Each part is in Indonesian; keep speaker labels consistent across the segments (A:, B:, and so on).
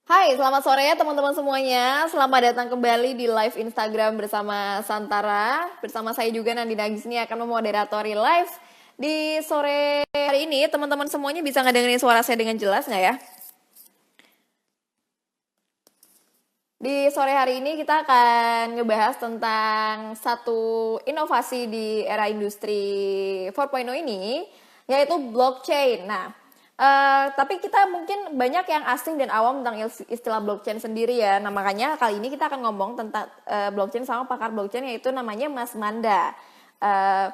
A: Hai, selamat sore ya teman-teman semuanya. Selamat datang kembali di live Instagram bersama Santara. Bersama saya juga Nandi Nagis ini akan memoderatori live di sore hari ini. Teman-teman semuanya bisa ngedengerin suara saya dengan jelas nggak ya? Di sore hari ini kita akan ngebahas tentang satu inovasi di era industri 4.0 ini, yaitu blockchain. Nah, tapi kita mungkin banyak yang asing dan awam tentang istilah blockchain sendiri ya. Nah, makanya kali ini kita akan ngomong tentang blockchain sama pakar blockchain, yaitu namanya Mas Manda. Eh,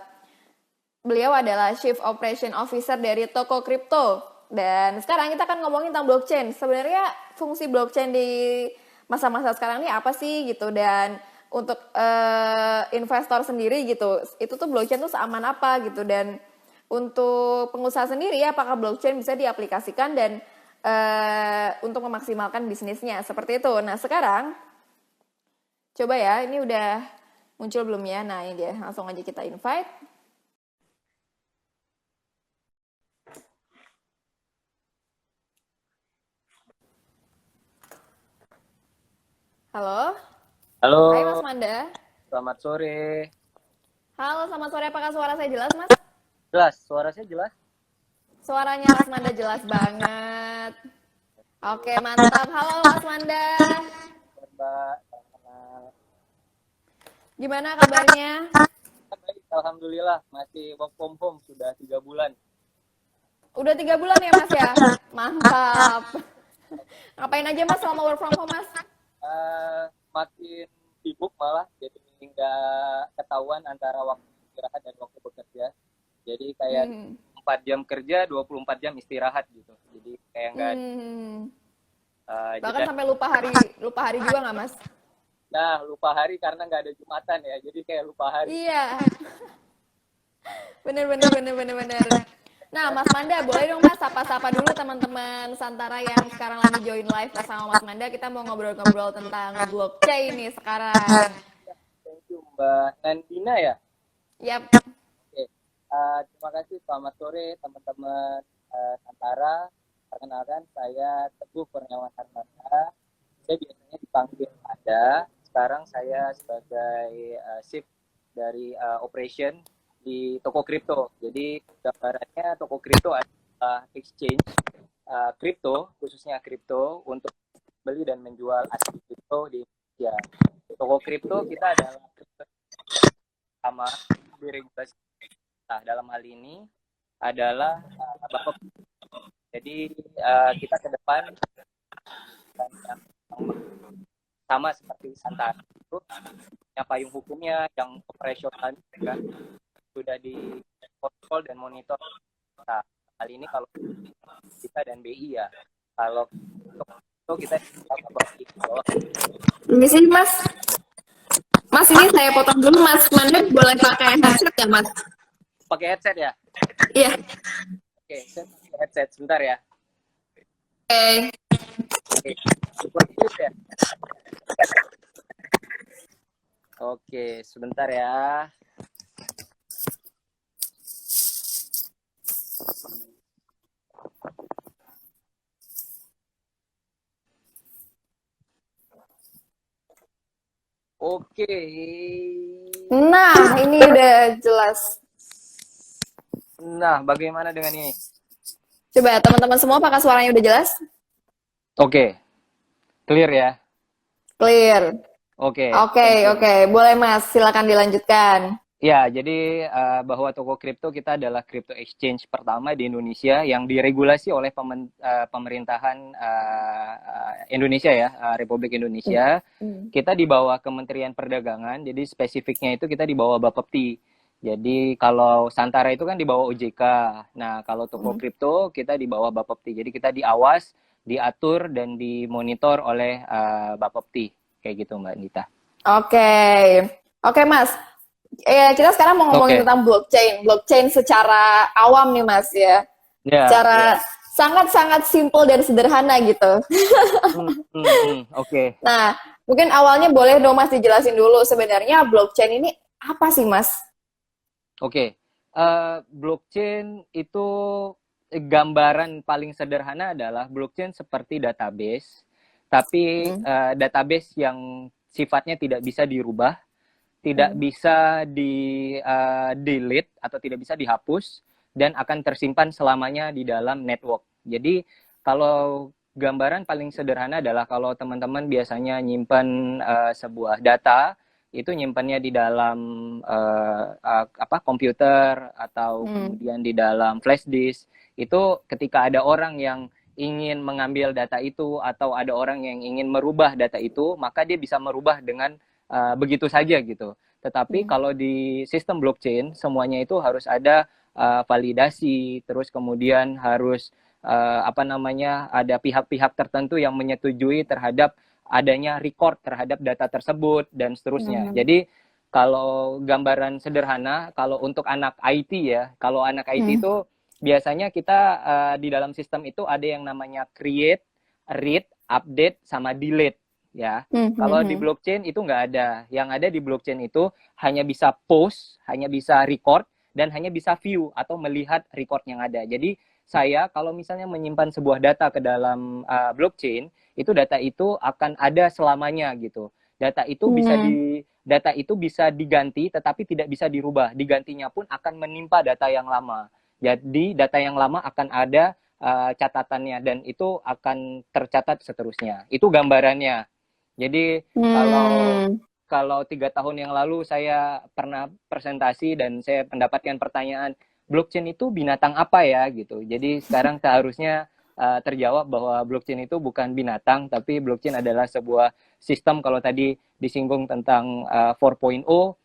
A: Beliau adalah Chief Operation Officer dari Toko Kripto. Dan sekarang kita akan ngomongin tentang blockchain. Sebenarnya fungsi blockchain di masa-masa sekarang ini apa sih gitu, dan untuk investor sendiri gitu, itu tuh blockchain tuh seaman apa gitu, dan untuk pengusaha sendiri apakah blockchain bisa diaplikasikan dan untuk memaksimalkan bisnisnya seperti itu. Nah sekarang coba ya, ini udah muncul belum ya? Nah ini dia, langsung aja kita invite. Halo,
B: Halo,
A: hai Mas Manda.
B: selamat sore.
A: Halo, selamat sore. Apakah suara saya jelas, Mas?
B: Jelas, suara saya jelas.
A: Suaranya Mas Manda jelas banget. Oke, mantap. Halo, Mas Manda.
B: Mbak, selamat.
A: Gimana kabarnya?
B: Baik, alhamdulillah masih work from home sudah 3 bulan.
A: Udah 3 bulan ya, Mas ya? Mantap. Ngapain aja, Mas, selama work from home, Mas?
B: Makin sibuk malah, jadi nggak ketahuan antara waktu istirahat dan waktu bekerja. Jadi kayak
A: Hmm.
B: 4 jam kerja, 24 jam istirahat gitu. Jadi kayak nggak
A: Hmm. Bahkan
B: jeda.
A: sampai lupa hari juga nggak, Mas?
B: Nah, lupa hari karena nggak ada Jumatan ya. Jadi kayak lupa hari.
A: Iya. Bener. Nah, Mas Manda, boleh dong Mas sapa-sapa dulu teman-teman Santara yang sekarang lagi join live bersama Mas Manda. Kita mau ngobrol-ngobrol tentang blockchain nih sekarang.
B: Thank you Mbak Nandina ya.
A: Yap.
B: Oke, terima kasih. Selamat sore teman-teman Santara. Perkenalkan, saya Teguh Kurniawan Harmanda. Saya biasanya dipanggil Anda. Sekarang saya sebagai Chief dari Operation di Toko Kripto. Jadi gambarannya Toko Kripto adalah exchange kripto, khususnya kripto untuk beli dan menjual aset kripto di Indonesia. Toko kripto kita adalah sama diregulasi. Nah, dalam hal ini adalah Bapak. Jadi kita ke depan yang sama seperti Santara itu punya payung hukumnya yang operasional kan sudah dikontrol dan monitor. Nah, hal ini kalau kita dan BI ya. Kalau itu kita di bawah.
A: Ini sih Mas. Mas ini saya potong dulu Mas. Manda boleh pakai headset ya Mas?
B: Pakai headset ya?
A: Iya.
B: Oke, saya pakai headset sebentar ya.
A: Oke.
B: Oke, super clear ya. Oke, sebentar ya. Oke.
A: Nah, ini udah jelas.
B: Nah, bagaimana dengan ini?
A: Coba teman-teman semua apakah suaranya udah jelas?
B: Oke, clear ya.
A: Clear.
B: Oke, thank you.
A: Oke. Boleh Mas, silakan dilanjutkan.
B: Ya, jadi bahwa Toko Kripto kita adalah crypto exchange pertama di Indonesia yang diregulasi oleh pemerintahan Indonesia ya, Republik Indonesia.
A: Hmm.
B: Kita di bawah Kementerian Perdagangan, jadi spesifiknya itu kita di bawah Bapepti. Jadi kalau Santara itu kan di bawah OJK. Nah, kalau Toko Kripto kita di bawah Bapepti. Jadi kita diawas, diatur dan dimonitor oleh Bapepti. Kayak gitu Mbak Nita.
A: Oke Mas. Kita sekarang mau ngomongin
B: Oke.
A: tentang blockchain. Blockchain secara awam nih Mas ya.
B: Ya,
A: Secara sangat-sangat simple dan sederhana gitu.
B: Oke.
A: Nah, mungkin awalnya boleh dong Mas dijelasin dulu sebenarnya blockchain ini apa sih Mas?
B: Oke. Blockchain itu gambaran paling sederhana adalah blockchain seperti database tapi
A: Hmm.
B: database yang sifatnya tidak bisa dirubah, tidak
A: Hmm.
B: bisa di delete atau tidak bisa dihapus, dan akan tersimpan selamanya di dalam network. Jadi kalau gambaran paling sederhana adalah kalau teman-teman biasanya nyimpan sebuah data, itu nyimpannya di dalam komputer atau
A: Hmm.
B: kemudian di dalam flash disk. Itu ketika ada orang yang ingin mengambil data itu atau ada orang yang ingin merubah data itu, maka dia bisa merubah dengan begitu saja gitu. Tetapi
A: Hmm.
B: kalau di sistem blockchain semuanya itu harus ada validasi, terus kemudian harus ada pihak-pihak tertentu yang menyetujui terhadap adanya record terhadap data tersebut dan seterusnya.
A: Hmm.
B: Jadi kalau gambaran sederhana, kalau untuk anak IT ya, kalau anak IT
A: Hmm.
B: itu biasanya kita di dalam sistem itu ada yang namanya create, read, update, sama delete ya.
A: Hmm.
B: Kalau di
A: Hmm.
B: blockchain itu nggak ada. Yang ada di blockchain itu hanya bisa post, hanya bisa record, dan hanya bisa view atau melihat record yang ada. Jadi saya kalau misalnya menyimpan sebuah data ke dalam blockchain, itu data itu akan ada selamanya gitu.
A: Hmm.
B: Data itu bisa diganti tetapi tidak bisa dirubah. Digantinya pun akan menimpa data yang lama. Jadi data yang lama akan ada catatannya dan itu akan tercatat seterusnya. Itu gambarannya. Jadi kalau
A: Hmm.
B: kalau 3 tahun yang lalu saya pernah presentasi dan saya mendapatkan pertanyaan, blockchain itu binatang apa ya gitu. Jadi sekarang seharusnya terjawab bahwa blockchain itu bukan binatang, tapi blockchain adalah sebuah sistem. Kalau tadi disinggung tentang 4.0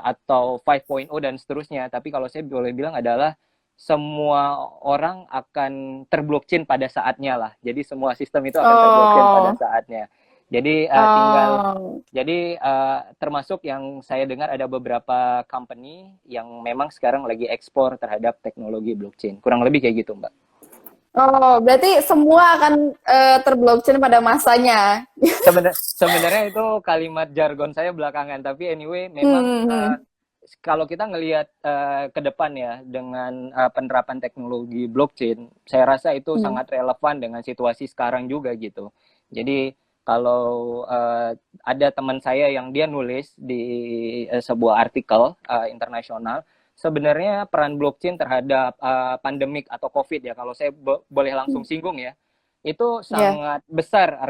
B: atau 5.0 dan seterusnya, tapi kalau saya boleh bilang adalah semua orang akan terblockchain pada saatnya lah. Jadi semua sistem itu akan terblockchain pada
A: Oh.
B: saatnya. Jadi
A: Oh.
B: termasuk yang saya dengar ada beberapa company yang memang sekarang lagi ekspor terhadap teknologi blockchain. Kurang lebih kayak gitu, Mbak.
A: Oh, berarti semua akan terblockchain pada masanya.
B: Sebenarnya itu kalimat jargon saya belakangan, tapi anyway memang
A: Hmm. Hmm.
B: kalau kita ngelihat ke depan ya dengan penerapan teknologi blockchain, saya rasa itu
A: Hmm.
B: sangat relevan dengan situasi sekarang juga gitu. Jadi kalau ada teman saya yang dia nulis di sebuah artikel internasional, sebenarnya peran blockchain terhadap pandemik atau COVID ya, kalau saya boleh langsung
A: Hmm.
B: singgung ya, itu
A: Ya.
B: sangat besar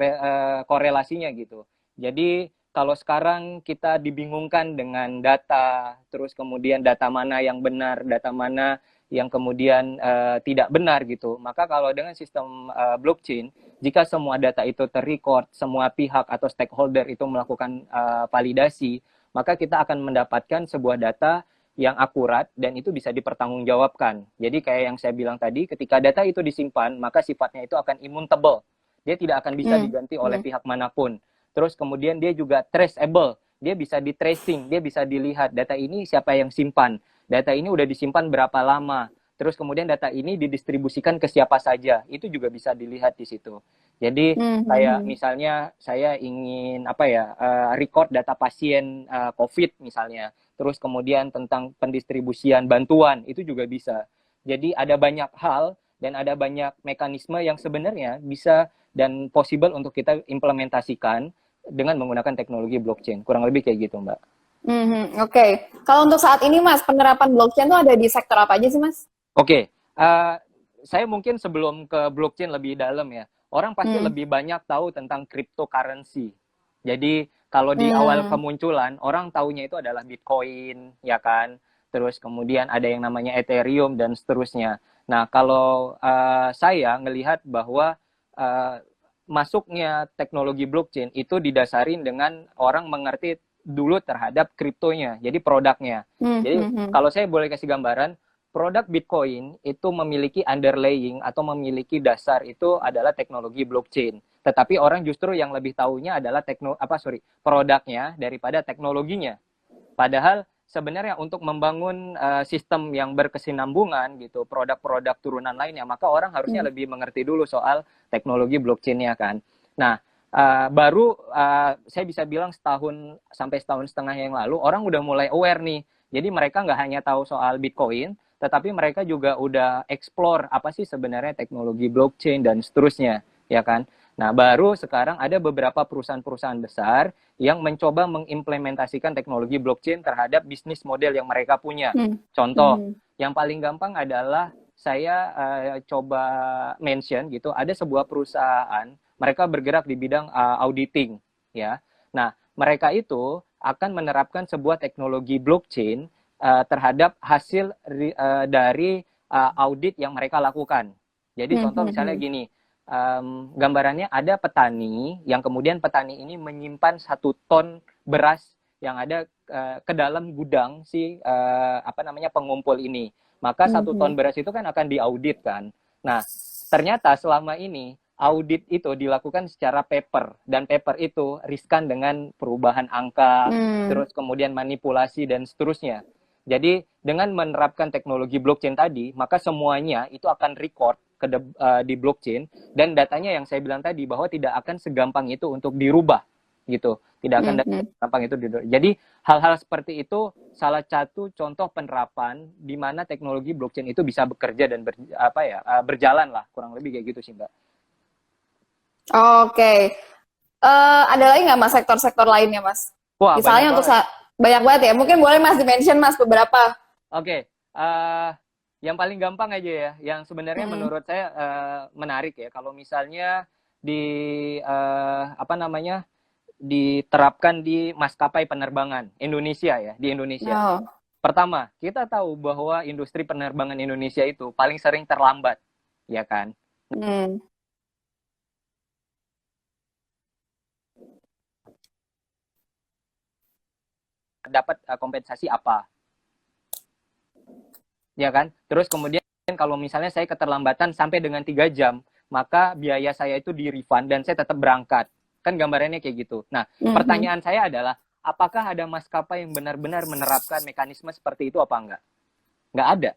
B: korelasinya gitu. Jadi kalau sekarang kita dibingungkan dengan data, terus kemudian data mana yang benar, data mana yang kemudian tidak benar gitu. Maka kalau dengan sistem blockchain, jika semua data itu terrecord, semua pihak atau stakeholder itu melakukan validasi, maka kita akan mendapatkan sebuah data yang akurat dan itu bisa dipertanggungjawabkan. Jadi kayak yang saya bilang tadi, ketika data itu disimpan, maka sifatnya itu akan immutable. Dia tidak akan bisa
A: Hmm.
B: diganti oleh
A: Hmm.
B: pihak manapun. Terus kemudian dia juga traceable, dia bisa di tracing, dia bisa dilihat data ini siapa yang simpan, data ini udah disimpan berapa lama, terus kemudian data ini didistribusikan ke siapa saja, itu juga bisa dilihat di situ. Jadi
A: Hmm.
B: kayak
A: Hmm.
B: misalnya saya ingin record data pasien COVID misalnya, terus kemudian tentang pendistribusian bantuan itu juga bisa. Jadi ada banyak hal dan ada banyak mekanisme yang sebenarnya bisa dan possible untuk kita implementasikan dengan menggunakan teknologi blockchain. Kurang lebih kayak gitu, Mbak.
A: Hmm. Oke. Kalau untuk saat ini, Mas, penerapan blockchain tuh ada di sektor apa aja sih, Mas?
B: Oke, saya mungkin sebelum ke blockchain lebih dalam ya, orang pasti
A: Hmm.
B: lebih banyak tahu tentang cryptocurrency. Jadi kalau di awal
A: Hmm.
B: kemunculan, orang taunya itu adalah Bitcoin, ya kan? Terus kemudian ada yang namanya Ethereum dan seterusnya. Nah, kalau saya ngelihat bahwa uh, masuknya teknologi blockchain itu didasarin dengan orang mengerti dulu terhadap kriptonya, jadi produknya.
A: Hmm.
B: Jadi
A: Hmm. Hmm.
B: kalau saya boleh kasih gambaran, produk Bitcoin itu memiliki underlying atau memiliki dasar itu adalah teknologi blockchain. Tetapi orang justru yang lebih tahunya adalah produknya daripada teknologinya. Padahal sebenarnya untuk membangun sistem yang berkesinambungan gitu, produk-produk turunan lainnya, maka orang harusnya
A: Hmm.
B: lebih mengerti dulu soal teknologi blockchain-nya kan. Nah, baru saya bisa bilang setahun sampai setahun setengah yang lalu orang udah mulai aware nih. Jadi mereka nggak hanya tahu soal Bitcoin, tetapi mereka juga udah explore apa sih sebenarnya teknologi blockchain dan seterusnya, ya kan? Nah, baru sekarang ada beberapa perusahaan-perusahaan besar yang mencoba mengimplementasikan teknologi blockchain terhadap bisnis model yang mereka punya. Contoh, yang paling gampang adalah saya coba mention gitu, ada sebuah perusahaan, mereka bergerak di bidang auditing, ya. Nah, mereka itu akan menerapkan sebuah teknologi blockchain terhadap hasil dari audit yang mereka lakukan. Jadi contoh misalnya gini, gambarannya ada petani yang kemudian petani ini menyimpan 1 ton beras yang ada ke dalam gudang si pengumpul ini. Maka 1 ton beras itu kan akan diaudit kan. Nah, ternyata selama ini audit itu dilakukan secara paper, dan paper itu riskan dengan perubahan angka, terus kemudian manipulasi dan seterusnya. Jadi dengan menerapkan teknologi blockchain tadi, maka semuanya itu akan record di blockchain, dan datanya yang saya bilang tadi bahwa tidak akan segampang itu untuk dirubah gitu, tidak akan gampang itu dirubah. Jadi hal-hal seperti itu salah satu contoh penerapan di mana teknologi blockchain itu bisa bekerja dan berjalan lah, kurang lebih kayak gitu sih Mbak.
A: Oke. Ada lagi nggak Mas sektor-sektor lainnya Mas?
B: Wah,
A: Misalnya
B: banyak
A: untuk
B: banget.
A: banyak banget ya. Mungkin boleh Mas di-mention Mas beberapa.
B: Oke, yang paling gampang aja ya, yang sebenarnya menurut saya menarik ya, kalau misalnya di diterapkan di maskapai penerbangan Indonesia ya, di Indonesia.
A: Oh.
B: Pertama, kita tahu bahwa industri penerbangan Indonesia itu paling sering terlambat, ya kan? Dapat kompensasi apa? Ya kan? Terus kemudian kalau misalnya saya keterlambatan sampai dengan 3 jam, maka biaya saya itu di refund dan saya tetap berangkat. Kan gambarannya kayak gitu. Nah, pertanyaan saya adalah, apakah ada maskapai yang benar-benar menerapkan mekanisme seperti itu apa enggak? Enggak ada.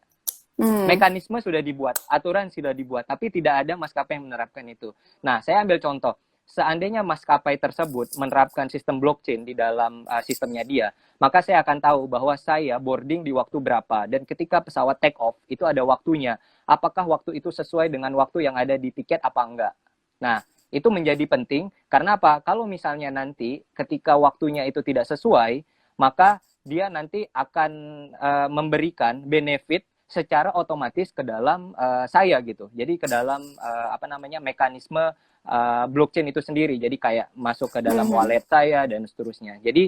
B: Mekanisme sudah dibuat, aturan sudah dibuat, tapi tidak ada maskapai yang menerapkan itu. Nah, saya ambil contoh. Seandainya maskapai tersebut menerapkan sistem blockchain di dalam sistemnya dia, maka saya akan tahu bahwa saya boarding di waktu berapa, dan ketika pesawat take off itu ada waktunya. Apakah waktu itu sesuai dengan waktu yang ada di tiket apa enggak? Nah, itu menjadi penting karena apa? Kalau misalnya nanti ketika waktunya itu tidak sesuai, maka dia nanti akan memberikan benefit secara otomatis ke dalam saya gitu. Jadi ke dalam mekanisme blockchain itu sendiri. Jadi kayak masuk ke dalam wallet saya dan seterusnya. Jadi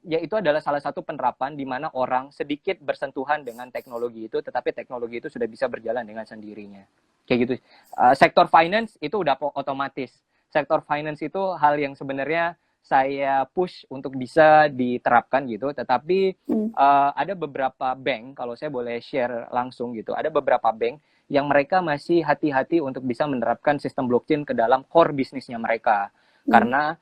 B: ya itu adalah salah satu penerapan di mana orang sedikit bersentuhan dengan teknologi itu, tetapi teknologi itu sudah bisa berjalan dengan sendirinya. Kayak gitu. Sektor finance itu udah otomatis. Sektor finance itu hal yang sebenarnya saya push untuk bisa diterapkan gitu, tetapi ada beberapa bank, kalau saya boleh share langsung gitu, ada beberapa bank yang mereka masih hati-hati untuk bisa menerapkan sistem blockchain ke dalam core bisnisnya mereka. Karena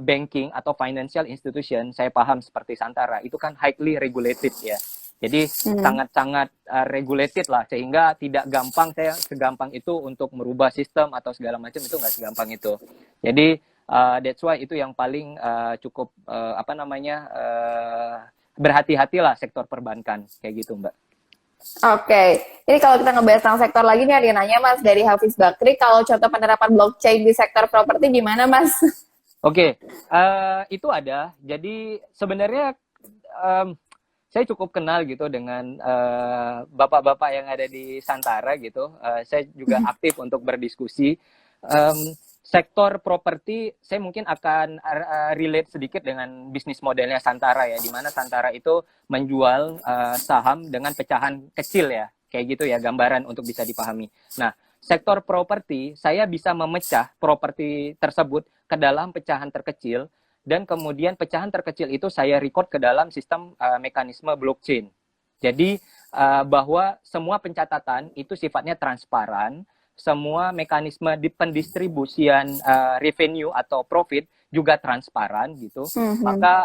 B: banking atau financial institution, saya paham seperti Santara, itu kan highly regulated ya. Jadi sangat-sangat regulated lah, sehingga tidak gampang segampang itu untuk merubah sistem atau segala macam, itu nggak segampang itu. Jadi that's why itu yang paling cukup berhati-hatilah sektor perbankan kayak gitu Mbak.
A: Oke, ini kalau kita ngebahas tentang sektor lagi nih, ada yang nanya Mas dari Hafiz Bakri, kalau contoh penerapan blockchain di sektor properti gimana Mas?
B: Oke, itu ada. Jadi sebenarnya saya cukup kenal gitu dengan bapak-bapak yang ada di Santara gitu. Saya juga aktif untuk berdiskusi. Sektor properti, saya mungkin akan relate sedikit dengan bisnis modelnya Santara ya, di mana Santara itu menjual saham dengan pecahan kecil ya, kayak gitu ya, gambaran untuk bisa dipahami. Nah, sektor properti, saya bisa memecah properti tersebut ke dalam pecahan terkecil, dan kemudian pecahan terkecil itu saya record ke dalam sistem mekanisme blockchain. Jadi bahwa semua pencatatan itu sifatnya transparan, semua mekanisme di pendistribusian revenue atau profit juga transparan gitu. Maka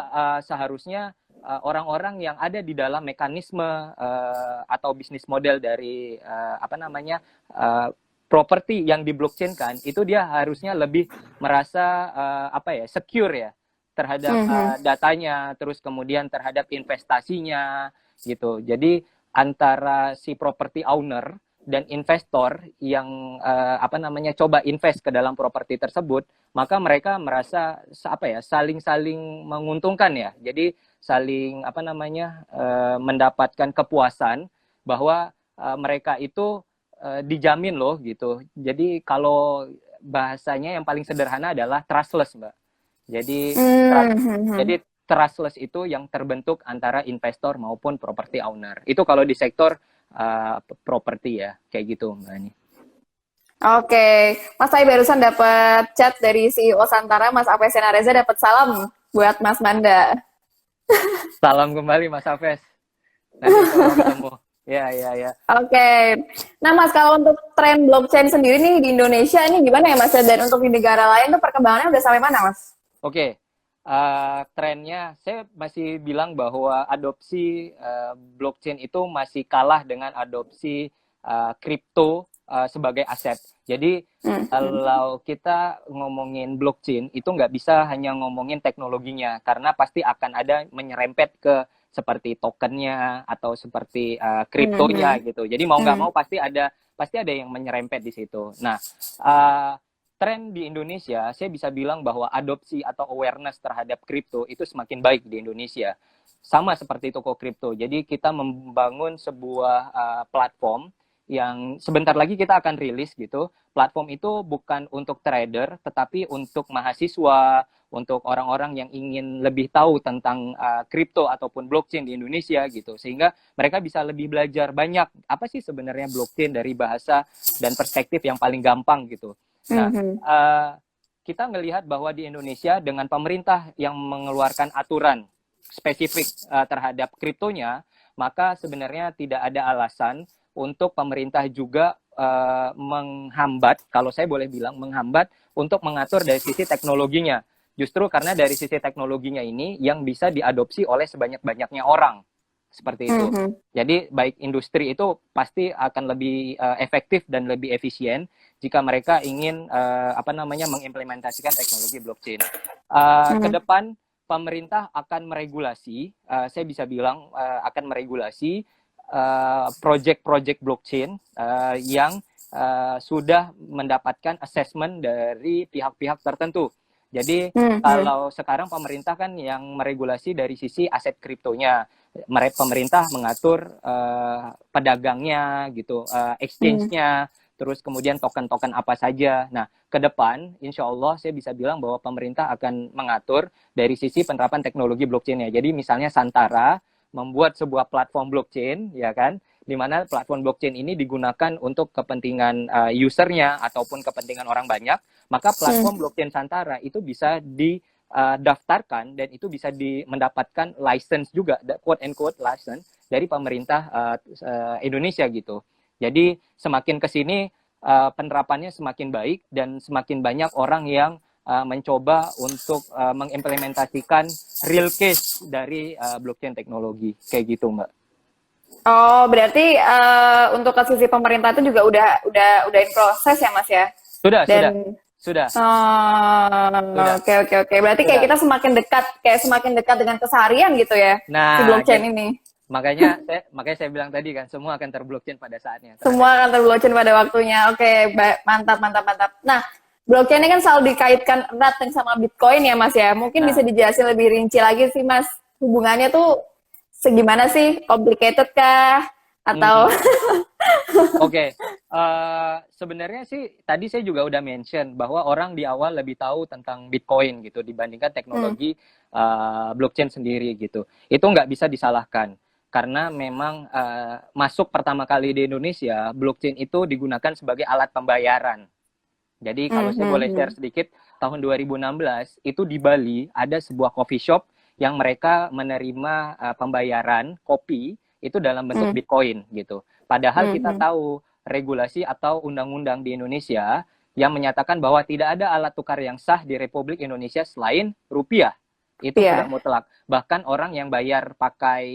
B: seharusnya orang-orang yang ada di dalam mekanisme atau bisnis model dari properti yang di blockchain kan, itu dia harusnya lebih merasa secure ya terhadap datanya, terus kemudian terhadap investasinya gitu. Jadi antara si property owner dan investor yang coba invest ke dalam properti tersebut, maka mereka merasa saling menguntungkan ya. Jadi saling mendapatkan kepuasan bahwa mereka itu dijamin loh gitu. Jadi kalau bahasanya yang paling sederhana adalah trustless, Mbak. Jadi jadi trustless itu yang terbentuk antara investor maupun property owner. Itu kalau di sektor properti ya, kayak gitu Mbak Ani.
A: Oke, Mas saya barusan dapat chat dari CEO Santara, Mas Apesena Reza dapat salam buat Mas Manda.
B: Salam kembali Mas Hafes. Nanti kalau ketemu. Ya, ya, ya.
A: Oke, nah Mas kalau untuk tren blockchain sendiri nih di Indonesia ini gimana ya Mas? Dan untuk di negara lain tuh perkembangannya udah sampai mana Mas?
B: Oke, trennya saya masih bilang bahwa adopsi blockchain itu masih kalah dengan adopsi kripto sebagai aset. Jadi kalau kita ngomongin blockchain itu nggak bisa hanya ngomongin teknologinya, karena pasti akan ada menyerempet ke seperti tokennya atau seperti kriptonya gitu. Jadi mau nggak mau pasti ada yang menyerempet di situ. Nah, tren di Indonesia, saya bisa bilang bahwa adopsi atau awareness terhadap kripto itu semakin baik di Indonesia. Sama seperti toko kripto. Jadi kita membangun sebuah platform yang sebentar lagi kita akan rilis gitu. Platform itu bukan untuk trader, tetapi untuk mahasiswa, untuk orang-orang yang ingin lebih tahu tentang kripto ataupun blockchain di Indonesia gitu. Sehingga mereka bisa lebih belajar banyak apa sih sebenarnya blockchain dari bahasa dan perspektif yang paling gampang gitu. Nah, kita melihat bahwa di Indonesia dengan pemerintah yang mengeluarkan aturan spesifik terhadap kriptonya, maka sebenarnya tidak ada alasan untuk pemerintah juga menghambat, kalau saya boleh bilang menghambat untuk mengatur dari sisi teknologinya. Justru karena dari sisi teknologinya ini yang bisa diadopsi oleh sebanyak-banyaknya orang. Seperti itu. Jadi baik industri itu pasti akan lebih efektif dan lebih efisien jika mereka ingin mengimplementasikan teknologi blockchain. Ke depan pemerintah akan meregulasi, saya bisa bilang akan meregulasi project-project blockchain yang sudah mendapatkan assessment dari pihak-pihak tertentu. Jadi kalau sekarang pemerintah kan yang meregulasi dari sisi aset kriptonya, pemerintah mengatur pedagangnya gitu, exchange-nya, terus kemudian token-token apa saja. Nah, ke depan insya Allah saya bisa bilang bahwa pemerintah akan mengatur dari sisi penerapan teknologi blockchain-nya. Jadi misalnya Santara membuat sebuah platform blockchain, ya kan, di mana platform blockchain ini digunakan untuk kepentingan usernya ataupun kepentingan orang banyak, maka platform blockchain Santara itu bisa didaftarkan dan itu bisa mendapatkan license juga, quote and quote license dari pemerintah Indonesia gitu. Jadi semakin ke sini penerapannya semakin baik dan semakin banyak orang yang mencoba untuk mengimplementasikan real case dari blockchain teknologi kayak gitu Mbak.
A: Oh, berarti untuk ke sisi pemerintah itu juga udah in proses ya Mas ya?
B: Sudah.
A: Oh, oke. Berarti kayak kita semakin dekat dengan keseharian gitu ya, si
B: Nah,
A: blockchain ini.
B: makanya saya bilang tadi kan semua akan terblockchain pada saatnya.
A: Semua akan terblockchain pada waktunya. Oke, mantap. Nah, blockchain ini kan selalu dikaitkan erat sama Bitcoin ya Mas ya. Mungkin bisa dijelasin lebih rinci lagi sih Mas, hubungannya tuh segimana sih? Complicated kah? Atau
B: Oke. Sebenarnya sih tadi saya juga udah mention bahwa orang di awal lebih tahu tentang Bitcoin gitu dibandingkan teknologi blockchain sendiri gitu. Itu nggak bisa disalahkan karena memang masuk pertama kali di Indonesia blockchain itu digunakan sebagai alat pembayaran. Jadi kalau saya boleh share sedikit, tahun 2016 itu di Bali ada sebuah coffee shop yang mereka menerima pembayaran kopi itu dalam bentuk Bitcoin gitu. Padahal kita tahu regulasi atau undang-undang di Indonesia yang menyatakan bahwa tidak ada alat tukar yang sah di Republik Indonesia selain rupiah. Itu sudah mutlak. Bahkan orang yang bayar pakai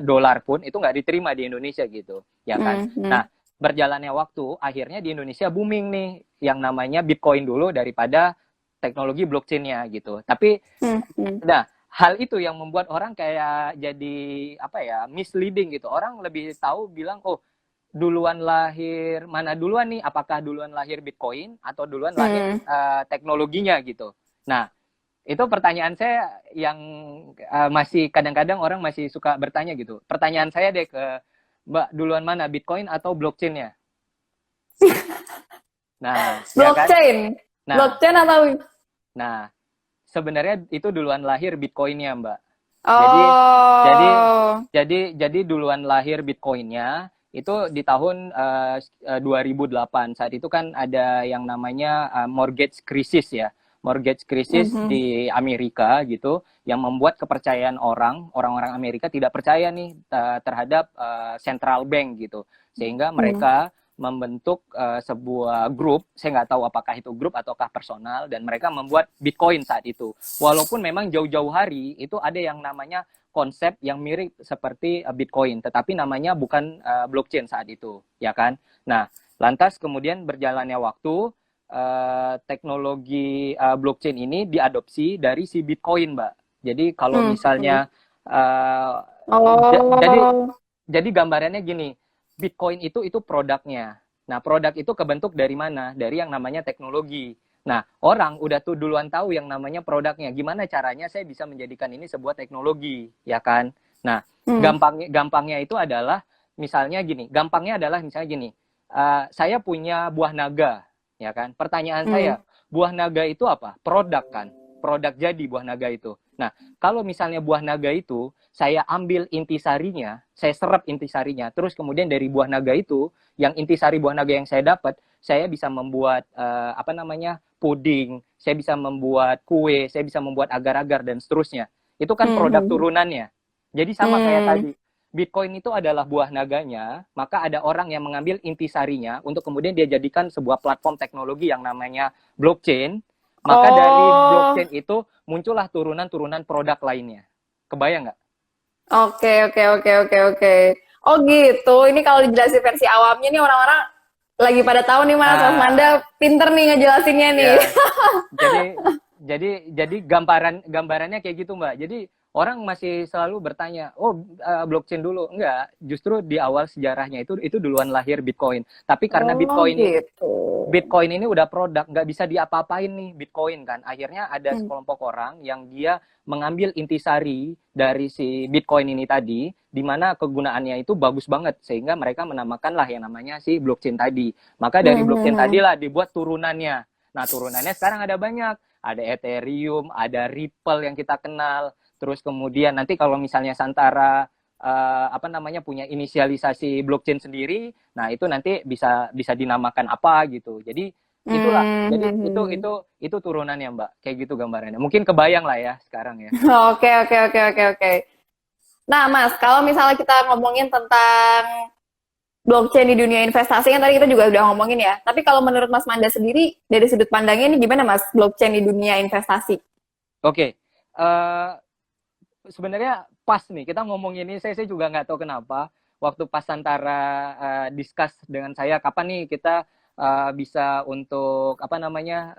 B: dolar pun itu nggak diterima di Indonesia gitu, ya kan? Nah, berjalannya waktu, akhirnya di Indonesia booming nih yang namanya Bitcoin dulu daripada teknologi blockchain-nya gitu. Tapi, nah, hal itu yang membuat orang kayak jadi misleading gitu. Orang lebih tahu bilang, oh duluan lahir mana duluan nih? Apakah duluan lahir Bitcoin atau duluan lahir teknologinya gitu? Nah, itu pertanyaan saya yang masih kadang-kadang orang masih suka bertanya gitu. Pertanyaan saya deh ke Mbak, duluan mana, Bitcoin atau blockchain-nya? Nah, ya kan?
A: Blockchain.
B: Nah,
A: Blockchain atau
B: nah, sebenarnya itu duluan lahir Bitcoin-nya, Mbak. Jadi jadi
A: oh.
B: jadi duluan lahir Bitcoin-nya itu di tahun 2008. Saat itu kan ada yang namanya mortgage crisis ya. Mortgage crisis
A: Mhm.
B: di Amerika gitu yang membuat kepercayaan orang-orang Amerika tidak percaya nih terhadap central bank gitu. Sehingga
A: Hmm.
B: mereka membentuk sebuah grup, saya nggak tahu apakah itu grup ataukah personal, dan mereka membuat Bitcoin saat itu. Walaupun memang jauh-jauh hari itu ada yang namanya konsep yang mirip seperti Bitcoin, tetapi namanya bukan blockchain saat itu, ya kan? Nah, lantas kemudian berjalannya waktu, teknologi blockchain ini diadopsi dari si Bitcoin, Mbak. Jadi kalau
A: Hmm.
B: misalnya, jadi
A: Oh.
B: jadi gambarannya gini, Bitcoin itu produknya. Nah, produk itu kebentuk dari mana? Dari yang namanya teknologi. Nah, orang udah tuh duluan tahu yang namanya produknya. Gimana caranya saya bisa menjadikan ini sebuah teknologi, ya kan? Nah,
A: Hmm.
B: gampangnya itu adalah misalnya gini. Gampangnya adalah misalnya gini. Saya punya buah naga, ya kan? Pertanyaan
A: Hmm.
B: saya, buah naga itu apa? Produk kan? Produk jadi buah naga itu. Nah, kalau misalnya buah naga itu saya ambil intisarinya, saya serap intisarinya, terus kemudian dari buah naga itu, yang intisari buah naga yang saya dapat, saya bisa membuat apa namanya puding, saya bisa membuat kue, saya bisa membuat agar-agar dan seterusnya. Itu kan produk
A: Hmm.
B: turunannya. Jadi sama kayak
A: Hmm.
B: tadi, Bitcoin itu adalah buah naganya, maka ada orang yang mengambil intisarinya untuk kemudian dia jadikan sebuah platform teknologi yang namanya blockchain. Maka dari
A: Oh.
B: blockchain itu muncullah turunan-turunan produk lainnya. Kebayang nggak?
A: Oke, oke, oke, oke, oke. Oh gitu. Ini kalau dijelasin versi awamnya nih orang-orang lagi pada tahu nih Mas. Mas Manda
B: Nah,
A: pinter nih ngejelasinnya nih.
B: ya. Jadi jadi gambarannya kayak gitu, Mbak. Jadi orang masih selalu bertanya, "Oh, blockchain dulu." Enggak, justru di awal sejarahnya itu duluan lahir Bitcoin. Tapi karena
A: Oh gitu.
B: Bitcoin ini udah produk, nggak bisa diapa-apain nih Bitcoin kan. Akhirnya ada
A: Hmm.
B: sekelompok orang yang dia mengambil intisari dari si Bitcoin ini tadi, di mana kegunaannya itu bagus banget, sehingga mereka menamakanlah yang namanya si blockchain tadi. Maka dari
A: Hmm,
B: blockchain
A: hmm, hmm.
B: tadi lah dibuat turunannya. Nah, turunannya sekarang ada banyak. Ada Ethereum, ada Ripple yang kita kenal. Terus kemudian nanti kalau misalnya Santara apa namanya punya inisialisasi blockchain sendiri, nah itu nanti bisa bisa dinamakan apa gitu. Jadi itulah.
A: Hmm,
B: Jadi
A: hmm, hmm.
B: itu turunannya, Mbak. Kayak gitu gambarannya. Mungkin kebayang lah ya sekarang ya.
A: Oke, oke, oke, oke, oke. Nah, Mas, kalau misalnya kita ngomongin tentang blockchain di dunia investasi kan tadi kita juga udah ngomongin ya. Tapi kalau menurut Mas Manda sendiri dari sudut pandangnya ini gimana Mas blockchain di dunia investasi?
B: Oke. Sebenarnya pas nih kita ngomong ini, saya juga nggak tahu kenapa waktu pas Santara discuss dengan saya kapan nih kita bisa untuk apa namanya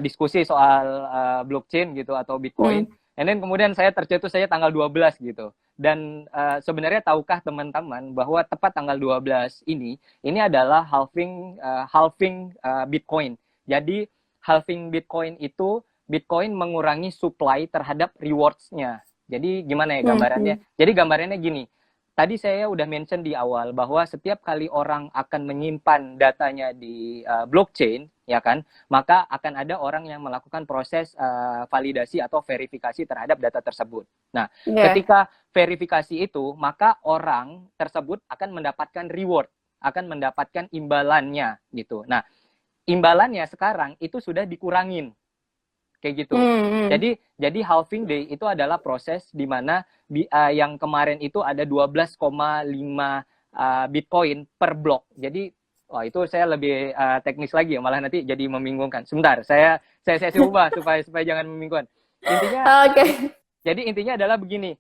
B: diskusi soal blockchain gitu atau
A: Hmm.
B: Bitcoin. And then kemudian saya tercetus saya tanggal 12 gitu. Dan sebenarnya tahukah teman-teman bahwa tepat tanggal 12 ini adalah halving Bitcoin. Jadi halving Bitcoin itu Bitcoin mengurangi supply terhadap rewards-nya. Jadi gimana ya
A: Hmm.
B: gambarannya?
A: Hmm.
B: Jadi gambarannya gini, tadi saya udah mention di awal bahwa setiap kali orang akan menyimpan datanya di blockchain, ya kan, maka akan ada orang yang melakukan proses validasi atau verifikasi terhadap data tersebut. Nah,
A: Ya.
B: ketika verifikasi itu, maka orang tersebut akan mendapatkan reward, akan mendapatkan imbalannya gitu. Nah, imbalannya sekarang itu sudah dikurangin kayak gitu.
A: Hmm. Hmm.
B: Jadi halving day itu adalah proses di mana yang kemarin itu ada 12,5 Bitcoin per blok. Jadi wah itu saya lebih teknis lagi ya, malah nanti jadi membingungkan. Sebentar, saya ubah supaya jangan membingungkan. Intinya
A: Oke.
B: jadi intinya adalah begini,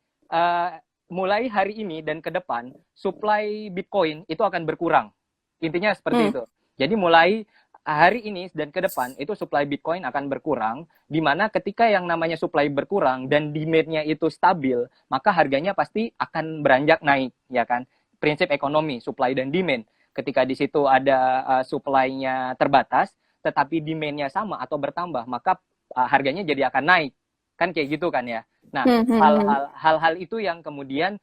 B: mulai hari ini dan ke depan supply Bitcoin itu akan berkurang. Intinya seperti
A: Hmm.
B: itu. Jadi mulai hari ini dan ke depan itu supply Bitcoin akan berkurang, di mana ketika yang namanya supply berkurang dan demand-nya itu stabil, maka harganya pasti akan beranjak naik, ya kan? prinsip ekonomi, supply dan demand. Ketika di situ ada supply-nya terbatas, tetapi demand-nya sama atau bertambah, maka harganya jadi akan naik. Kan kayak gitu kan ya. Nah, hal-hal itu yang kemudian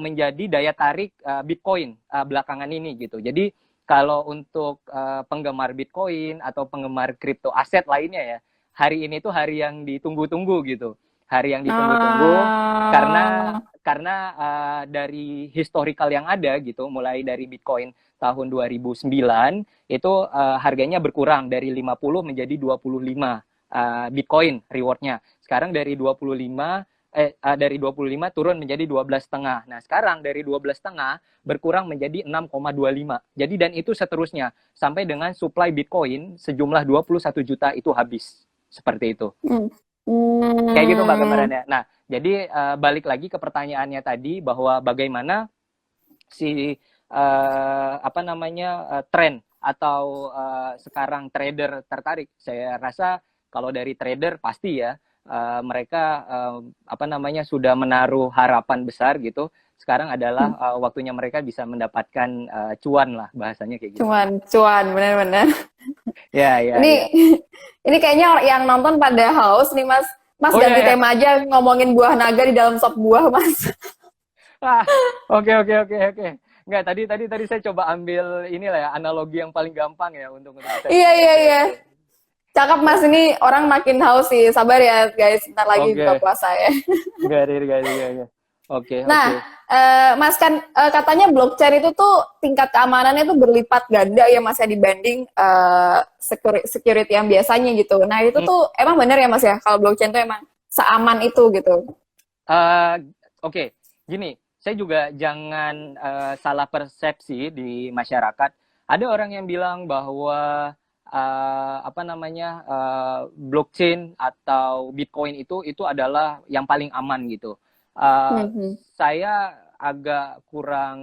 B: menjadi daya tarik Bitcoin belakangan ini gitu. Jadi kalau untuk penggemar Bitcoin atau penggemar kripto aset lainnya ya, hari ini tuh hari yang ditunggu-tunggu gitu. Hari yang ditunggu-tunggu karena dari historical yang ada gitu, mulai dari Bitcoin tahun 2009 itu harganya berkurang dari 50 menjadi 25 Bitcoin rewardnya. Sekarang dari 25 turun menjadi 12,5. Nah, sekarang dari 12,5 berkurang menjadi 6,25. Jadi dan itu seterusnya sampai dengan supply Bitcoin sejumlah 21 juta itu habis. Seperti itu. Kayak gitu Mbak gambarannya. Nah, jadi balik lagi ke pertanyaannya tadi bahwa bagaimana si tren atau sekarang trader tertarik. Saya rasa kalau dari trader pasti ya mereka sudah menaruh harapan besar gitu. Sekarang adalah waktunya mereka bisa mendapatkan cuan lah, bahasanya kayak gitu.
A: Cuan, benar-benar.
B: Ya.
A: Ini kayaknya yang nonton pada haus nih Mas. Mas ganti tema aja ngomongin buah naga di dalam sop buah Mas.
B: Oke. Enggak, tadi saya coba ambil inilah ya, analogi yang paling gampang ya untuk
A: Iya. Cakep Mas, ini orang makin haus sih. Sabar ya guys, bentar lagi buka puasa ya.
B: Enggak. Oke.
A: Mas kan katanya blockchain itu tuh tingkat keamanannya tuh berlipat ganda ya Mas ya dibanding security yang biasanya gitu. Nah itu tuh emang benar ya Mas ya kalau blockchain tuh emang seaman itu gitu?
B: Oke. Gini, saya juga jangan salah persepsi di masyarakat. Ada orang yang bilang bahwa blockchain atau Bitcoin itu adalah yang paling aman gitu. Saya agak kurang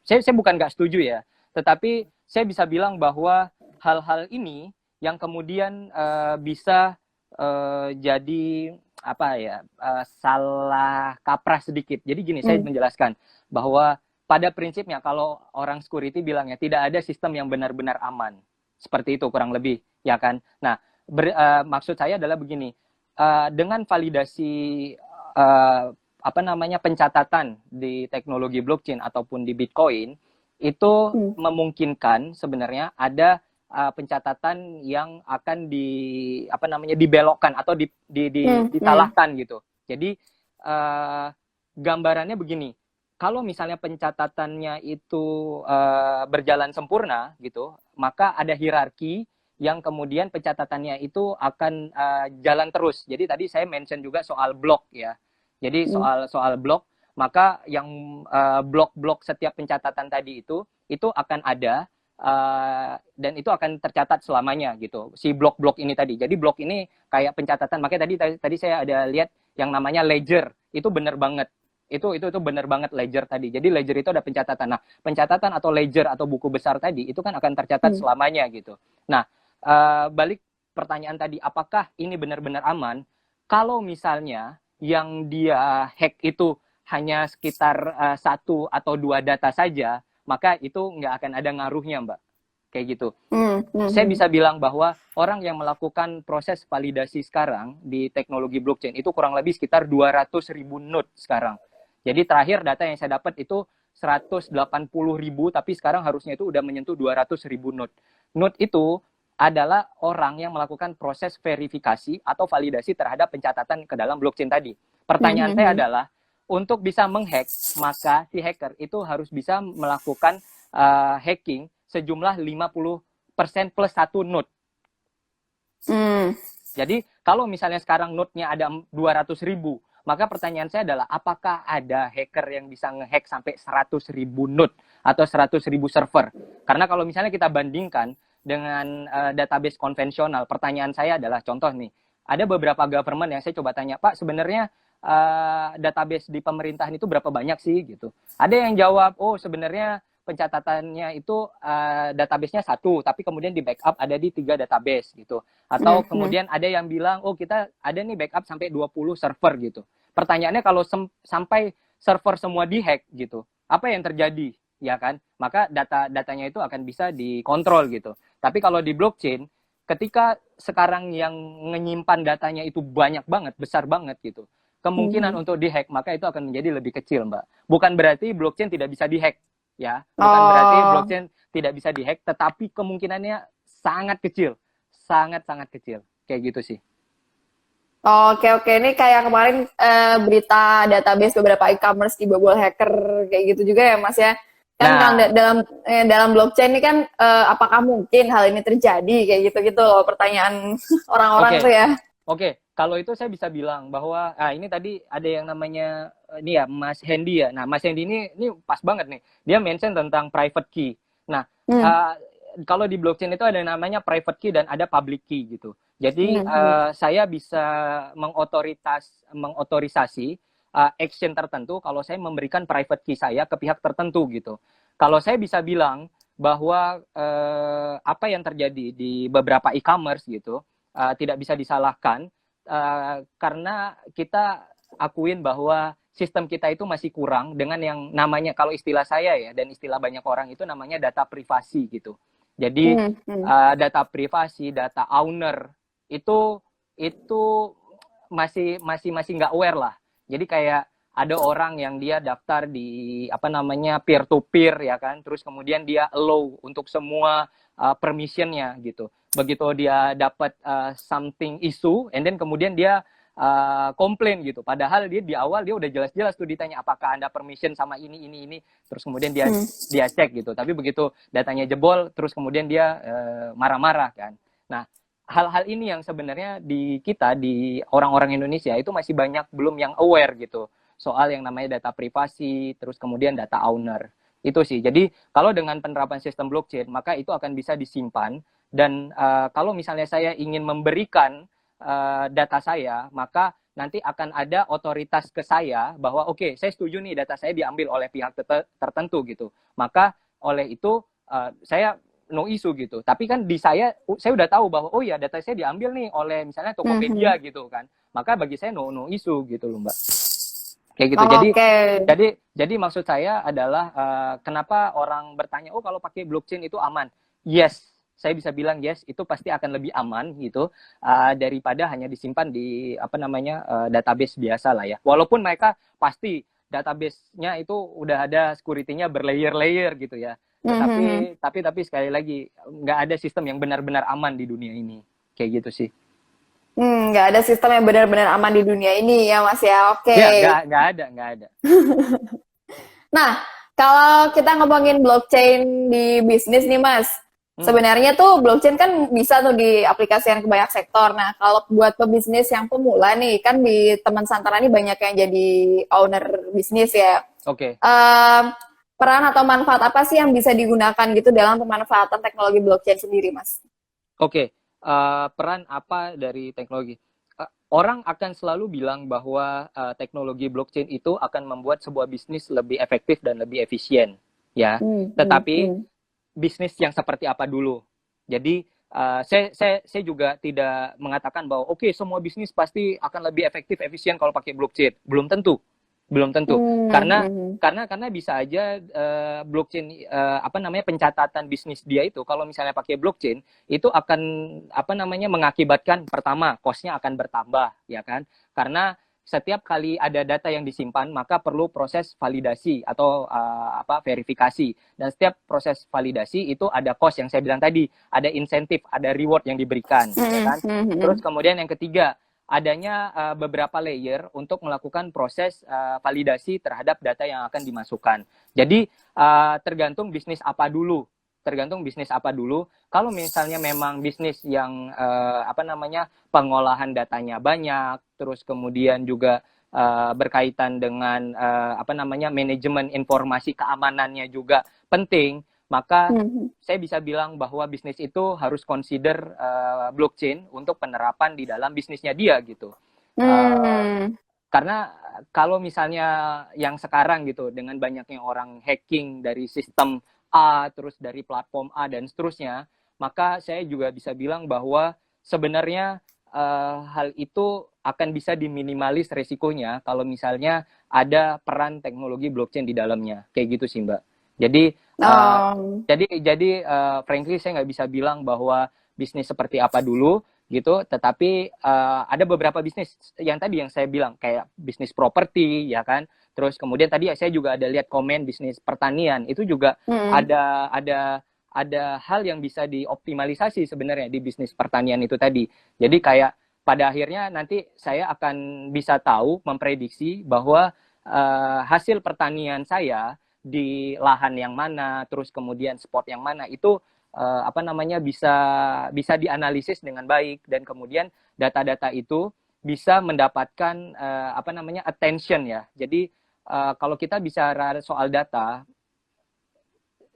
B: saya bukan nggak setuju ya, tetapi saya bisa bilang bahwa hal-hal ini yang kemudian bisa jadi salah kaprah sedikit. Jadi gini, saya menjelaskan bahwa pada prinsipnya kalau orang security bilangnya tidak ada sistem yang benar-benar aman. Seperti itu kurang lebih, ya kan? Nah, maksud saya adalah begini, dengan validasi pencatatan di teknologi blockchain ataupun di Bitcoin itu memungkinkan sebenarnya ada pencatatan yang akan dibelokkan atau disalahkan gitu. Jadi gambarannya begini, kalau misalnya pencatatannya itu berjalan sempurna gitu, maka ada hierarki yang kemudian pencatatannya itu akan jalan terus. Jadi tadi saya mention juga soal blok ya. Jadi soal blok, maka yang blok-blok setiap pencatatan tadi itu akan ada dan itu akan tercatat selamanya gitu. Si blok-blok ini tadi. Jadi blok ini kayak pencatatan. Makanya tadi saya ada lihat yang namanya ledger. Itu benar banget. Itu benar banget ledger tadi. Jadi ledger itu ada pencatatan. Nah, pencatatan atau ledger atau buku besar tadi itu kan akan tercatat selamanya gitu. Nah, balik pertanyaan tadi, apakah ini benar-benar aman? Kalau misalnya yang dia hack itu hanya sekitar 1 atau 2 data saja, maka itu nggak akan ada ngaruhnya, Mbak. Kayak gitu. Saya bisa bilang bahwa orang yang melakukan proses validasi sekarang di teknologi blockchain itu kurang lebih sekitar 200.000 node sekarang. Jadi terakhir data yang saya dapat itu 180.000, tapi sekarang harusnya itu udah menyentuh 200.000 node. Node itu adalah orang yang melakukan proses verifikasi atau validasi terhadap pencatatan ke dalam blockchain tadi. Pertanyaan saya adalah, untuk bisa menghack, maka si hacker itu harus bisa melakukan hacking sejumlah 50% plus 1 node. Jadi kalau misalnya sekarang node-nya ada 200.000, maka pertanyaan saya adalah, apakah ada hacker yang bisa ngehack sampai 100.000 node atau 100.000 server? Karena kalau misalnya kita bandingkan dengan database konvensional, pertanyaan saya adalah, contoh nih, ada beberapa government yang saya coba tanya, Pak, sebenarnya database di pemerintahan itu berapa banyak sih gitu. Ada yang jawab, oh sebenarnya pencatatannya itu database-nya 1, tapi kemudian di backup ada di 3 database gitu. Atau kemudian ada yang bilang, oh kita ada nih backup sampai 20 server gitu. Pertanyaannya kalau sampai server semua dihack gitu, apa yang terjadi, ya kan? Maka datanya itu akan bisa dikontrol gitu. Tapi kalau di blockchain, ketika sekarang yang menyimpan datanya itu banyak banget, besar banget gitu, kemungkinan
A: Mhm.
B: untuk dihack maka itu akan menjadi lebih kecil, Mbak. Bukan berarti blockchain tidak bisa dihack, ya. Bukan berarti
A: Oh,
B: blockchain tidak bisa dihack, tetapi kemungkinannya sangat kecil, sangat sangat kecil, kayak gitu sih.
A: oke oke. Ini kayak kemarin berita database beberapa e-commerce dibobol hacker kayak gitu juga ya Mas ya. Kan kalau
B: Nah,
A: dalam blockchain ini kan apakah mungkin hal ini terjadi kayak gitu-gitu loh pertanyaan orang-orang
B: oke,
A: tuh ya.
B: oke, kalau itu saya bisa bilang bahwa ini tadi ada yang namanya ini ya Mas Hendy ya. Nah, Mas Hendy ini pas banget nih. Dia mention tentang private key. Nah,
A: Hmm.
B: uh, kalau di blockchain itu ada yang namanya private key dan ada public key gitu. Jadi
A: Hmm. Hmm.
B: saya bisa mengotorisasi action tertentu kalau saya memberikan private key saya ke pihak tertentu gitu. Kalau saya bisa bilang bahwa apa yang terjadi di beberapa e-commerce gitu tidak bisa disalahkan karena kita akuin bahwa sistem kita itu masih kurang dengan yang namanya kalau istilah saya ya dan istilah banyak orang itu namanya data privasi gitu. Jadi
A: Hmm. Hmm.
B: data privasi, data owner itu masih nggak aware lah. Jadi kayak ada orang yang dia daftar di apa namanya peer to peer ya kan, terus kemudian dia allow untuk semua permissionnya gitu. Begitu dia dapat something issue, and then kemudian dia komplain gitu. Padahal dia di awal dia udah jelas-jelas tuh ditanya apakah anda permission sama ini, terus kemudian dia
A: Hmm.
B: dia cek gitu. Tapi begitu datanya jebol, terus kemudian dia marah-marah kan. Nah, hal-hal ini yang sebenarnya di kita di orang-orang Indonesia itu masih banyak belum yang aware gitu soal yang namanya data privasi, terus kemudian data owner. Itu sih. Jadi kalau dengan penerapan sistem blockchain, maka itu akan bisa disimpan dan kalau misalnya saya ingin memberikan data saya, maka nanti akan ada otoritas ke saya bahwa oke, saya setuju nih data saya diambil oleh pihak tertentu gitu. Maka oleh itu saya no issue gitu. Tapi kan di saya udah tahu bahwa oh ya data saya diambil nih oleh misalnya
A: Hmm. Hmm.
B: Tokopedia gitu kan. Maka bagi saya no issue gitu loh Mbak. Kayak gitu. Jadi
A: Oke.
B: jadi jadi maksud saya adalah kenapa orang bertanya oh kalau pakai blockchain itu aman? Yes, saya bisa bilang yes itu pasti akan lebih aman gitu daripada hanya disimpan di apa namanya database biasa lah ya. Walaupun mereka pasti database-nya itu udah ada security-nya berlayer-layer gitu ya.
A: Hmm. Hmm. Hmm.
B: Tapi sekali lagi nggak ada sistem yang benar-benar aman di dunia ini. Kayak gitu sih.
A: Nggak ada sistem yang benar-benar aman di dunia ini ya Mas ya. Oke.
B: Ya, nggak ada.
A: Nah, kalau kita ngomongin blockchain di bisnis nih Mas,
B: Hmm.
A: sebenarnya tuh blockchain kan bisa tuh diaplikasikan ke banyak sektor. Nah, kalau buat pebisnis yang pemula nih, kan di teman Santara ini banyak yang jadi owner bisnis ya.
B: Oke.
A: Em, Peran atau manfaat apa sih yang bisa digunakan gitu dalam pemanfaatan teknologi blockchain sendiri, Mas?
B: Oke, peran apa dari teknologi? Orang akan selalu bilang bahwa teknologi blockchain itu akan membuat sebuah bisnis lebih efektif dan lebih efisien, ya.
A: Hmm. Hmm.
B: Tetapi
A: Hmm.
B: bisnis yang seperti apa dulu? Jadi saya juga tidak mengatakan bahwa oke semua bisnis pasti akan lebih efektif, efisien kalau pakai blockchain. Belum tentu,
A: Hmm.
B: karena
A: Hmm.
B: karena bisa aja blockchain apa namanya pencatatan bisnis dia itu kalau misalnya pakai blockchain itu akan apa namanya mengakibatkan pertama cost-nya akan bertambah ya kan karena setiap kali ada data yang disimpan maka perlu proses validasi atau apa verifikasi dan setiap proses validasi itu ada cost yang saya bilang tadi ada insentif ada reward yang diberikan ya
A: Hmm.
B: kan
A: Hmm.
B: terus
A: Hmm.
B: kemudian yang ketiga adanya beberapa layer untuk melakukan proses validasi terhadap data yang akan dimasukkan. Jadi tergantung bisnis apa dulu. Tergantung bisnis apa dulu. Kalau misalnya memang bisnis yang apa namanya pengolahan datanya banyak, terus kemudian juga berkaitan dengan apa namanya manajemen informasi keamanannya juga penting, maka
A: Hmm.
B: saya bisa bilang bahwa bisnis itu harus consider blockchain untuk penerapan di dalam bisnisnya dia gitu. Uh,
A: Hmm.
B: karena kalau misalnya yang sekarang gitu dengan banyaknya orang hacking dari sistem A terus dari platform A dan seterusnya, maka saya juga bisa bilang bahwa sebenarnya hal itu akan bisa diminimalis resikonya kalau misalnya ada peran teknologi blockchain di dalamnya, kayak gitu sih Mbak. Jadi
A: Oh,
B: frankly saya nggak bisa bilang bahwa bisnis seperti apa dulu gitu, tetapi ada beberapa bisnis yang saya bilang kayak bisnis properti ya kan, terus kemudian tadi saya juga ada lihat komen bisnis pertanian itu juga
A: mm,
B: ada hal yang bisa dioptimalisasi sebenarnya di bisnis pertanian itu tadi. Jadi kayak pada akhirnya nanti saya akan bisa tahu memprediksi bahwa hasil pertanian saya di lahan yang mana, terus kemudian spot yang mana itu apa namanya bisa dianalisis dengan baik dan kemudian data-data itu bisa mendapatkan apa namanya attention ya. Jadi kalau kita bicara soal data,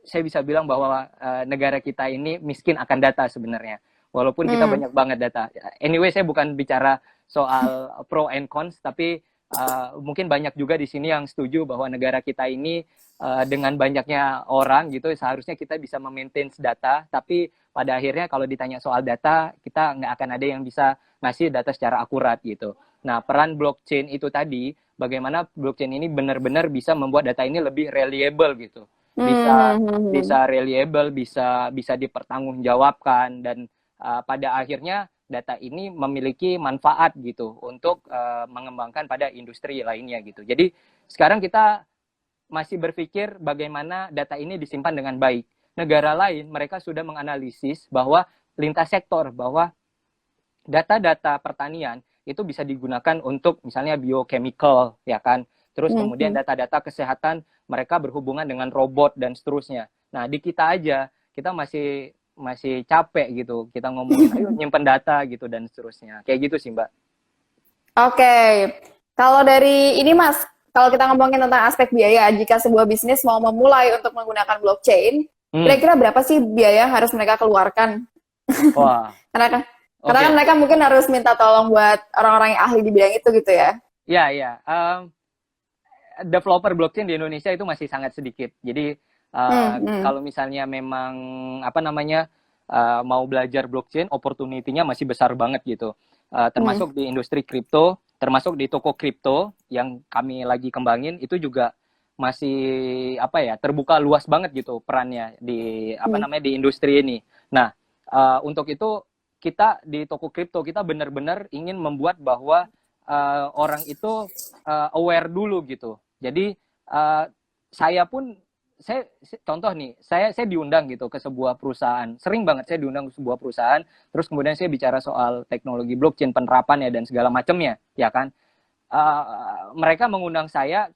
B: saya bisa bilang bahwa negara kita ini miskin akan data sebenarnya. Walaupun kita
A: mm.
B: banyak banget data. Anyway, saya bukan bicara soal pro and cons, tapi mungkin banyak juga di sini yang setuju bahwa negara kita ini dengan banyaknya orang gitu, seharusnya kita bisa memaintain data. Tapi pada akhirnya kalau ditanya soal data, kita nggak akan ada yang bisa ngasih data secara akurat gitu. Nah, peran blockchain itu tadi, bagaimana blockchain ini benar-benar bisa membuat data ini lebih reliable gitu, bisa
A: Hmm.
B: bisa reliable, bisa dipertanggungjawabkan dan pada akhirnya data ini memiliki manfaat gitu untuk mengembangkan pada industri lainnya gitu. Jadi sekarang kita masih berpikir bagaimana data ini disimpan dengan baik. Negara lain mereka sudah menganalisis bahwa lintas sektor bahwa data-data pertanian itu bisa digunakan untuk misalnya biochemical ya kan. Terus kemudian
A: Hmm.
B: data-data kesehatan mereka berhubungan dengan robot dan seterusnya. Nah, di kita aja kita masih masih capek gitu. Kita ngomongin ayo nyimpen data gitu dan seterusnya. Kayak gitu sih, Mbak.
A: Oke, kalau dari ini Mas, kalau kita ngomongin tentang aspek biaya, jika sebuah bisnis mau memulai untuk menggunakan blockchain,
B: Hmm.
A: kira-kira berapa sih biaya yang harus mereka keluarkan?
B: Wah,
A: Karena kan, karena kan
B: oke.
A: mereka mungkin harus minta tolong buat orang-orang yang ahli di bidang itu gitu ya.
B: Ya, ya. Developer blockchain di Indonesia itu masih sangat sedikit. Jadi
A: Hmm.
B: kalau misalnya memang apa namanya mau belajar blockchain, opportunity-nya masih besar banget gitu.
A: Hmm.
B: Termasuk di industri kripto, termasuk di toko kripto yang kami lagi kembangin itu juga masih apa ya terbuka luas banget gitu perannya di apa
A: Hmm.
B: namanya di industri ini. Nah, untuk itu kita di toko kripto kita benar-benar ingin membuat bahwa orang itu aware dulu gitu. Jadi saya pun contoh nih, saya diundang gitu ke sebuah perusahaan. Sering banget saya diundang ke sebuah perusahaan, terus kemudian saya bicara soal teknologi blockchain, penerapannya dan segala macamnya, ya kan? Mereka mengundang saya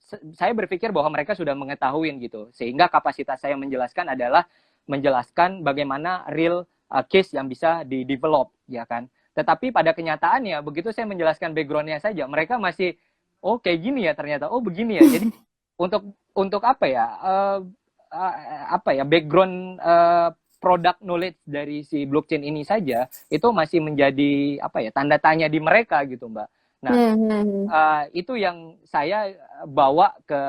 B: berpikir bahwa mereka sudah mengetahui gitu, sehingga kapasitas saya menjelaskan adalah menjelaskan bagaimana real case yang bisa di develop, ya kan? Tetapi pada kenyataannya, begitu saya menjelaskan backgroundnya saja, mereka masih, oh kayak gini ya ternyata, oh begini ya. Jadi untuk apa ya, apa ya background product knowledge dari si blockchain ini saja itu masih menjadi apa ya tanda tanya di mereka gitu Mbak. Nah,
A: Hmm.
B: itu yang saya bawa ke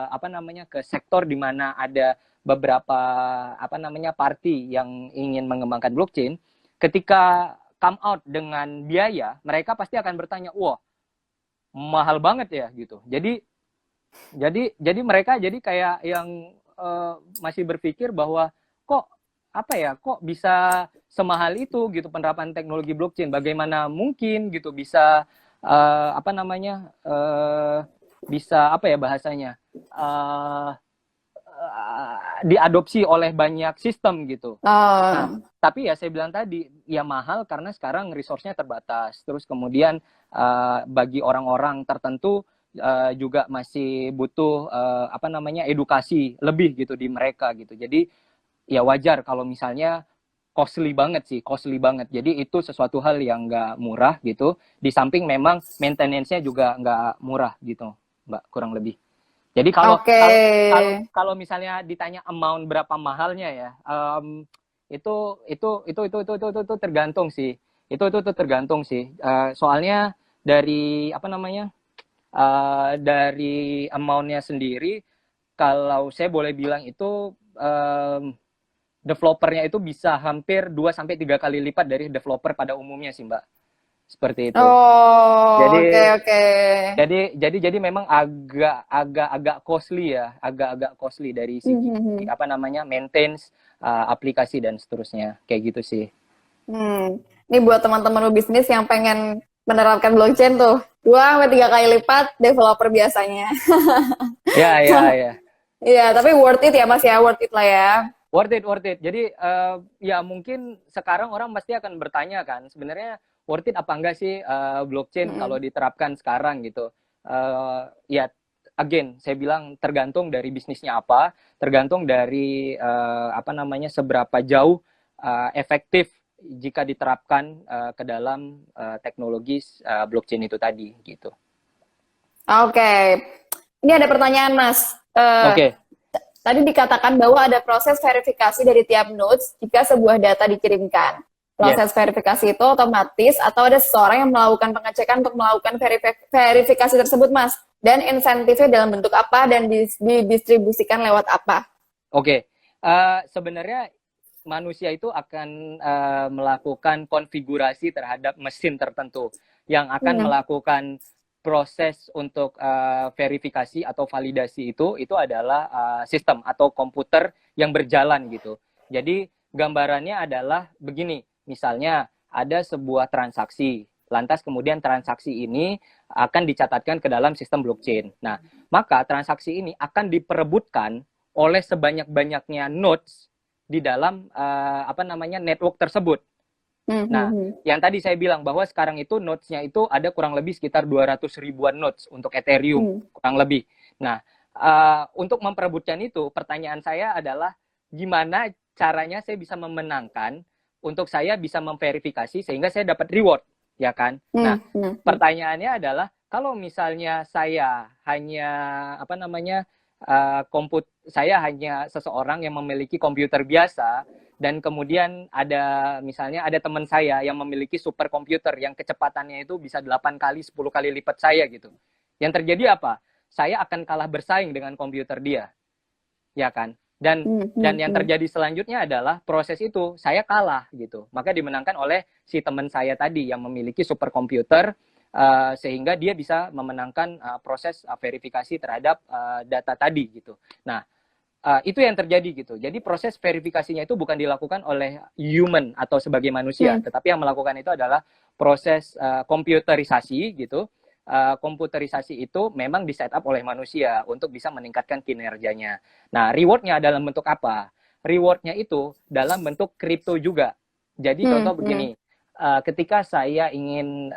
B: apa namanya ke sektor di mana ada beberapa apa namanya party yang ingin mengembangkan blockchain. Ketika come out dengan biaya, mereka pasti akan bertanya, wah mahal banget ya gitu. Jadi mereka jadi kayak yang masih berpikir bahwa kok apa ya kok bisa semahal itu gitu penerapan teknologi blockchain, bagaimana mungkin gitu bisa apa namanya bisa apa ya bahasanya uh, diadopsi oleh banyak sistem gitu. Nah,
A: Oh.
B: tapi ya saya bilang tadi, ya mahal karena sekarang resource-nya terbatas. Terus kemudian bagi orang-orang tertentu juga masih butuh apa namanya edukasi lebih gitu di mereka gitu. Jadi ya wajar kalau misalnya costly banget sih, costly banget. Jadi itu sesuatu hal yang nggak murah gitu. Di samping memang maintenance-nya juga nggak murah gitu, Mbak, kurang lebih. Jadi kalau
A: Oke.
B: kalau kalau kalau misalnya ditanya amount berapa mahalnya ya, itu tergantung sih. Itu tergantung sih. Soalnya dari apa namanya dari amountnya sendiri, kalau saya boleh bilang itu developernya itu bisa hampir 2 sampai 3 kali lipat dari developer pada umumnya sih Mbak. seperti itu.
A: Oh,
B: Jadi
A: oke oke.
B: jadi memang agak costly ya, agak costly dari
A: Hmm,
B: segi
A: hmm, hmm.
B: apa namanya maintenance aplikasi dan seterusnya kayak gitu sih.
A: Ini buat teman-teman bisnis yang pengen menerapkan blockchain tuh, 2 sampai 3 kali lipat developer biasanya.
B: Ya ya ya.
A: Iya, tapi worth it ya Mas ya, worth it lah ya.
B: Worth it, worth it. Jadi ya mungkin sekarang orang pasti akan bertanya kan, sebenarnya worth it apa enggak sih blockchain kalau
A: Mm-mm.
B: diterapkan sekarang gitu. Ya again, saya bilang tergantung dari bisnisnya apa, tergantung dari apa namanya seberapa jauh efektif jika diterapkan ke dalam teknologi blockchain itu tadi gitu.
A: Oke, ini ada pertanyaan Mas.
B: Oke,
A: Tadi dikatakan bahwa ada proses verifikasi dari tiap nodes jika sebuah data dikirimkan. Proses
B: yes.
A: verifikasi itu otomatis atau ada seseorang yang melakukan pengecekan untuk melakukan verifikasi tersebut, Mas? Dan insentifnya dalam bentuk apa dan didistribusikan lewat apa?
B: Oke, sebenarnya manusia itu akan melakukan konfigurasi terhadap mesin tertentu yang akan
A: Hmm.
B: melakukan proses untuk verifikasi atau validasi itu adalah sistem atau komputer yang berjalan gitu. Jadi gambarannya adalah begini, misalnya ada sebuah transaksi, lantas kemudian transaksi ini akan dicatatkan ke dalam sistem blockchain. Nah, maka transaksi ini akan diperebutkan oleh sebanyak-banyaknya nodes di dalam apa namanya network tersebut.
A: Hmm, hmm,
B: Nah,
A: hmm.
B: yang tadi saya bilang bahwa sekarang itu nodes-nya itu ada kurang lebih sekitar 200 ribuan nodes untuk Ethereum,
A: Hmm.
B: kurang lebih. Nah, untuk memperebutkan itu, pertanyaan saya adalah gimana caranya saya bisa memenangkan untuk saya bisa memverifikasi sehingga saya dapat reward, ya kan?
A: Hmm,
B: Nah,
A: hmm, hmm.
B: pertanyaannya adalah kalau misalnya saya hanya apa namanya saya hanya seseorang yang memiliki komputer biasa dan kemudian misalnya ada teman saya yang memiliki superkomputer yang kecepatannya itu bisa 8 kali 10 kali lipat saya gitu. Yang terjadi apa? Saya akan kalah bersaing dengan komputer dia, ya kan?
A: Hmm,
B: Dan
A: hmm,
B: yang
A: hmm.
B: terjadi selanjutnya adalah proses itu saya kalah gitu. Maka dimenangkan oleh si teman saya tadi yang memiliki superkomputer sehingga dia bisa memenangkan proses verifikasi terhadap data tadi gitu. Nah, itu yang terjadi gitu. Jadi proses verifikasinya itu bukan dilakukan oleh human atau sebagai manusia,
A: Hmm.
B: tetapi yang melakukan itu adalah proses komputerisasi gitu. Komputerisasi itu memang di setup oleh manusia untuk bisa meningkatkan kinerjanya. Nah, rewardnya dalam bentuk apa? Rewardnya itu dalam bentuk kripto juga. Jadi
A: Hmm,
B: contoh
A: hmm.
B: begini, ketika saya ingin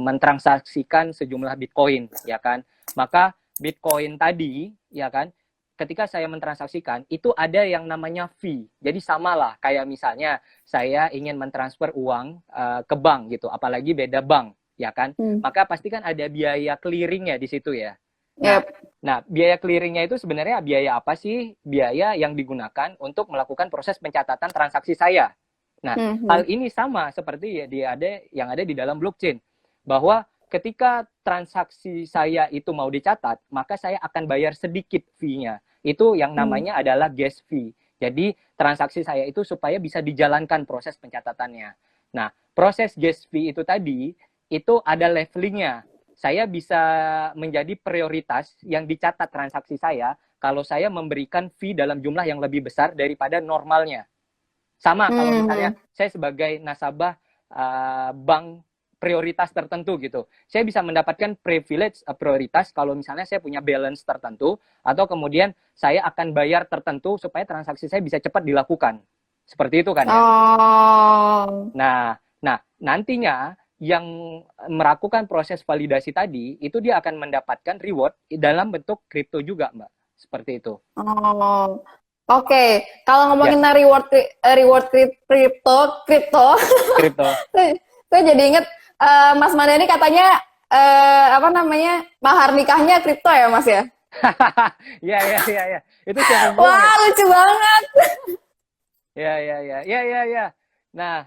B: mentransaksikan sejumlah Bitcoin, ya kan, maka Bitcoin tadi, ya kan, ketika saya mentransaksikan itu ada yang namanya fee. Jadi samalah kayak misalnya saya ingin mentransfer uang ke bank gitu, apalagi beda bank, ya kan?
A: Hmm.
B: Maka pasti kan ada biaya clearingnya di situ ya. Nah,
A: Yep.
B: nah biaya clearingnya itu sebenarnya biaya apa sih? Biaya yang digunakan untuk melakukan proses pencatatan transaksi saya. Nah,
A: Hmm, hmm.
B: hal ini sama seperti yang ada di dalam blockchain, bahwa ketika transaksi saya itu mau dicatat, maka saya akan bayar sedikit fee-nya. Itu yang
A: Hmm.
B: namanya adalah gas fee. Jadi transaksi saya itu supaya bisa dijalankan proses pencatatannya. Nah, proses gas fee itu tadi itu ada levelingnya. Saya bisa menjadi prioritas yang dicatat transaksi saya kalau saya memberikan fee dalam jumlah yang lebih besar daripada normalnya. Sama kalau
A: Hmm,
B: misalnya
A: hmm.
B: saya sebagai nasabah bank prioritas tertentu gitu. Saya bisa mendapatkan privilege prioritas kalau misalnya saya punya balance tertentu atau kemudian saya akan bayar tertentu supaya transaksi saya bisa cepat dilakukan. Seperti itu kan ya.
A: Oh.
B: Nah, nantinya yang melakukan proses validasi tadi itu dia akan mendapatkan reward dalam bentuk kripto juga, Mbak. Seperti itu.
A: Oh, oke. Kalau
B: Ya,
A: ngomongin reward kripto,
B: kripto.
A: saya jadi inget Mas Manda ini katanya apa namanya mahar nikahnya kripto ya Mas ya?
B: Ya, ya, ya, ya. Itu siapa yang bilang ya?
A: Wah lucu banget.
B: Ya, ya, ya, ya, ya, ya. Nah,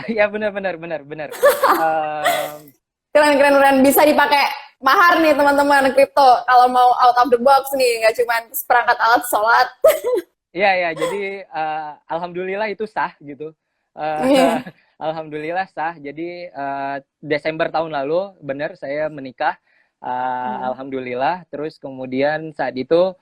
B: ya benar, benar, benar, benar. Um,
A: Keren keren keren bisa dipakai mahar nih teman-teman kripto kalau mau out of the box nih nggak cuma seperangkat alat sholat.
B: ya, ya. Jadi alhamdulillah itu sah gitu. Uh,
A: Iya.
B: Alhamdulillah sah. Jadi Desember tahun lalu, benar saya menikah. Alhamdulillah. Terus kemudian saat itu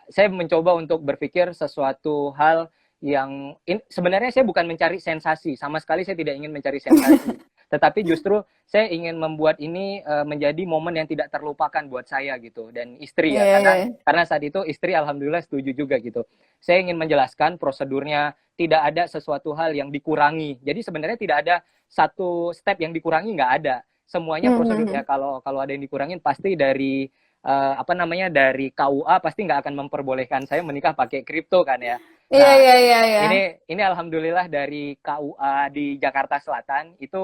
B: saya mencoba untuk berpikir sesuatu hal yang sebenarnya saya bukan mencari sensasi, sama sekali saya tidak ingin mencari sensasi. Tetapi justru saya ingin membuat ini menjadi momen yang tidak terlupakan buat saya gitu dan istri ya,
A: Iya, iya.
B: karena saat itu istri alhamdulillah setuju juga gitu. Saya ingin menjelaskan prosedurnya, tidak ada sesuatu hal yang dikurangi. Jadi sebenarnya tidak ada satu step yang dikurangi, nggak ada. Semuanya prosedur ya. Kalau ada yang dikurangin pasti dari apa namanya dari KUA pasti nggak akan memperbolehkan saya menikah pakai kripto kan ya.
A: Iya,
B: Nah,
A: iya, iya, iya.
B: ini alhamdulillah dari KUA di Jakarta Selatan itu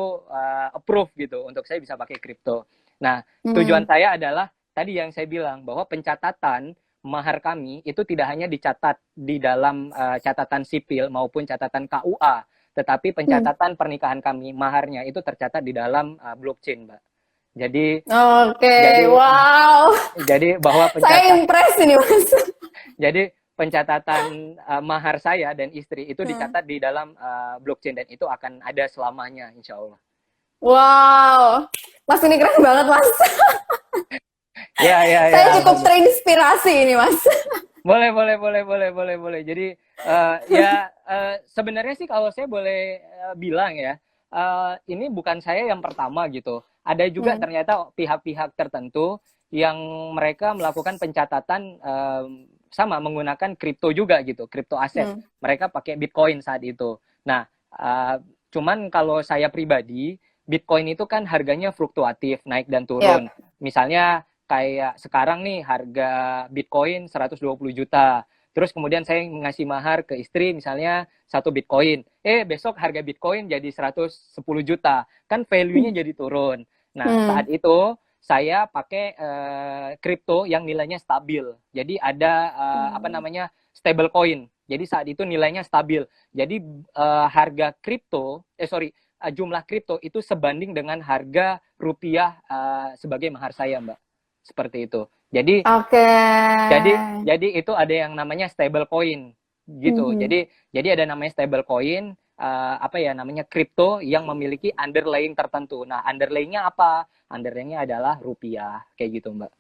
B: approve gitu untuk saya bisa pakai kripto. Nah, tujuan saya adalah tadi yang saya bilang bahwa pencatatan mahar kami itu tidak hanya dicatat di dalam catatan sipil maupun catatan KUA, tetapi pencatatan pernikahan kami maharnya itu tercatat di dalam blockchain, Mbak. Jadi
A: Oke,
B: jadi
A: wow.
B: jadi bahwa
A: Saya impress ini, Mas.
B: jadi pencatatan mahar saya dan istri itu dicatat di dalam blockchain dan itu akan ada selamanya insya Allah.
A: Wow. Mas ini keren banget, Mas.
B: Ya,
A: Saya cukup terinspirasi ini, Mas.
B: Boleh. Jadi sebenarnya sih kalau saya boleh bilang ya, ini bukan saya yang pertama gitu. Ada juga ternyata pihak-pihak tertentu yang mereka melakukan pencatatan sama menggunakan kripto juga gitu, kripto aset. Mereka pakai Bitcoin saat itu. Nah, cuman kalau saya pribadi, Bitcoin itu kan harganya fluktuatif, naik dan turun. Misalnya kayak sekarang nih harga Bitcoin 120 juta. Terus kemudian saya ngasih mahar ke istri misalnya 1 Bitcoin. Besok harga Bitcoin jadi 110 juta. Kan value-nya jadi turun. Nah, saat itu saya pakai kripto yang nilainya stabil. Jadi ada apa namanya stable coin. Jadi saat itu nilainya stabil. Jadi harga kripto, jumlah kripto itu sebanding dengan harga rupiah sebagai mahar saya, Mbak. Seperti itu. Jadi jadi itu ada yang namanya stable coin gitu. Jadi ada namanya stable coin apa ya namanya kripto yang memiliki underlying tertentu. Nah, underlyingnya apa? Underlyingnya adalah rupiah kayak gitu, Mbak.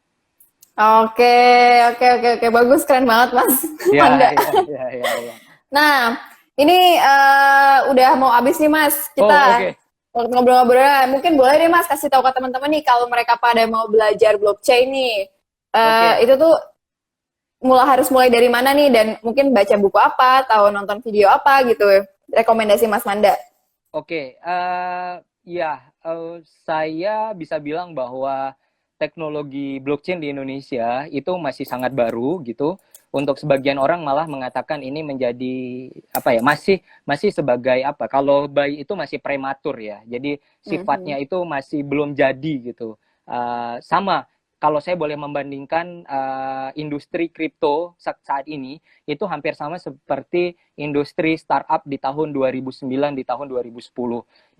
A: Oke. Bagus, keren banget, Mas. Manda.
B: Ya.
A: Nah, ini udah mau habis nih, Mas. Kita ngobrol-ngobrol. Mungkin boleh deh, Mas, kasih tahu ke teman-teman nih kalau mereka pada mau belajar blockchain nih. Itu tuh harus mulai dari mana nih, dan mungkin baca buku apa atau nonton video apa gitu, rekomendasi Mas Manda.
B: Saya bisa bilang bahwa teknologi blockchain di Indonesia itu masih sangat baru gitu. Untuk sebagian orang malah mengatakan ini menjadi apa ya, masih sebagai apa, kalau bayi itu masih prematur ya, jadi sifatnya itu masih belum jadi gitu. Sama kalau saya boleh membandingkan industri kripto saat ini itu hampir sama seperti industri startup di tahun 2009, di tahun 2010,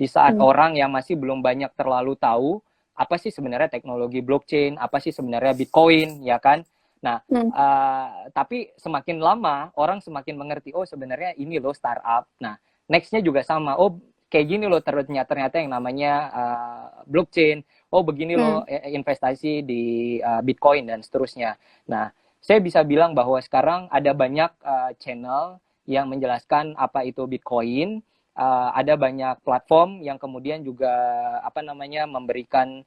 B: di saat orang yang masih belum banyak terlalu tahu apa sih sebenarnya teknologi blockchain, apa sih sebenarnya Bitcoin, ya kan? Nah, tapi semakin lama orang semakin mengerti, oh sebenarnya ini loh startup. Nah, nextnya juga sama, oh kayak gini loh ternyata yang namanya blockchain, oh begini loh investasi di Bitcoin dan seterusnya. Nah, saya bisa bilang bahwa sekarang ada banyak channel yang menjelaskan apa itu Bitcoin, ada banyak platform yang kemudian juga apa namanya memberikan